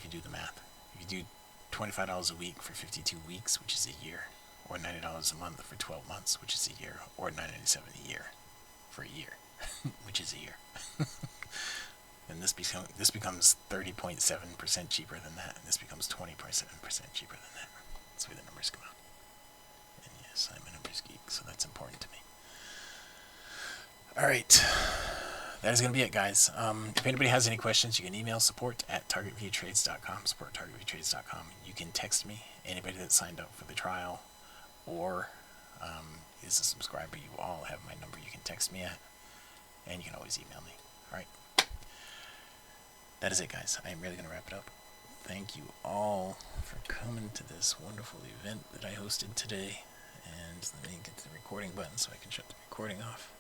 can do the math. If you do $25 a week for 52 weeks, which is a year, or $90 a month for 12 months, which is a year, or $9.97 a year for a year, which is a year. And this becomes 30.7% cheaper than that, and this becomes 20.7% cheaper than that. That's where the numbers come out. And yes, I'm a numbers geek, so that's important to me. Alright, that is going to be it, guys. If anybody has any questions, you can email support@targetviewtrades.com, support@targetviewtrades.com. You can text me, anybody that signed up for the trial, or is a subscriber. You all have my number you can text me at, and you can always email me. Alright, that is it, guys. I am really going to wrap it up. Thank you all for coming to this wonderful event that I hosted today. And let me get to the recording button so I can shut the recording off.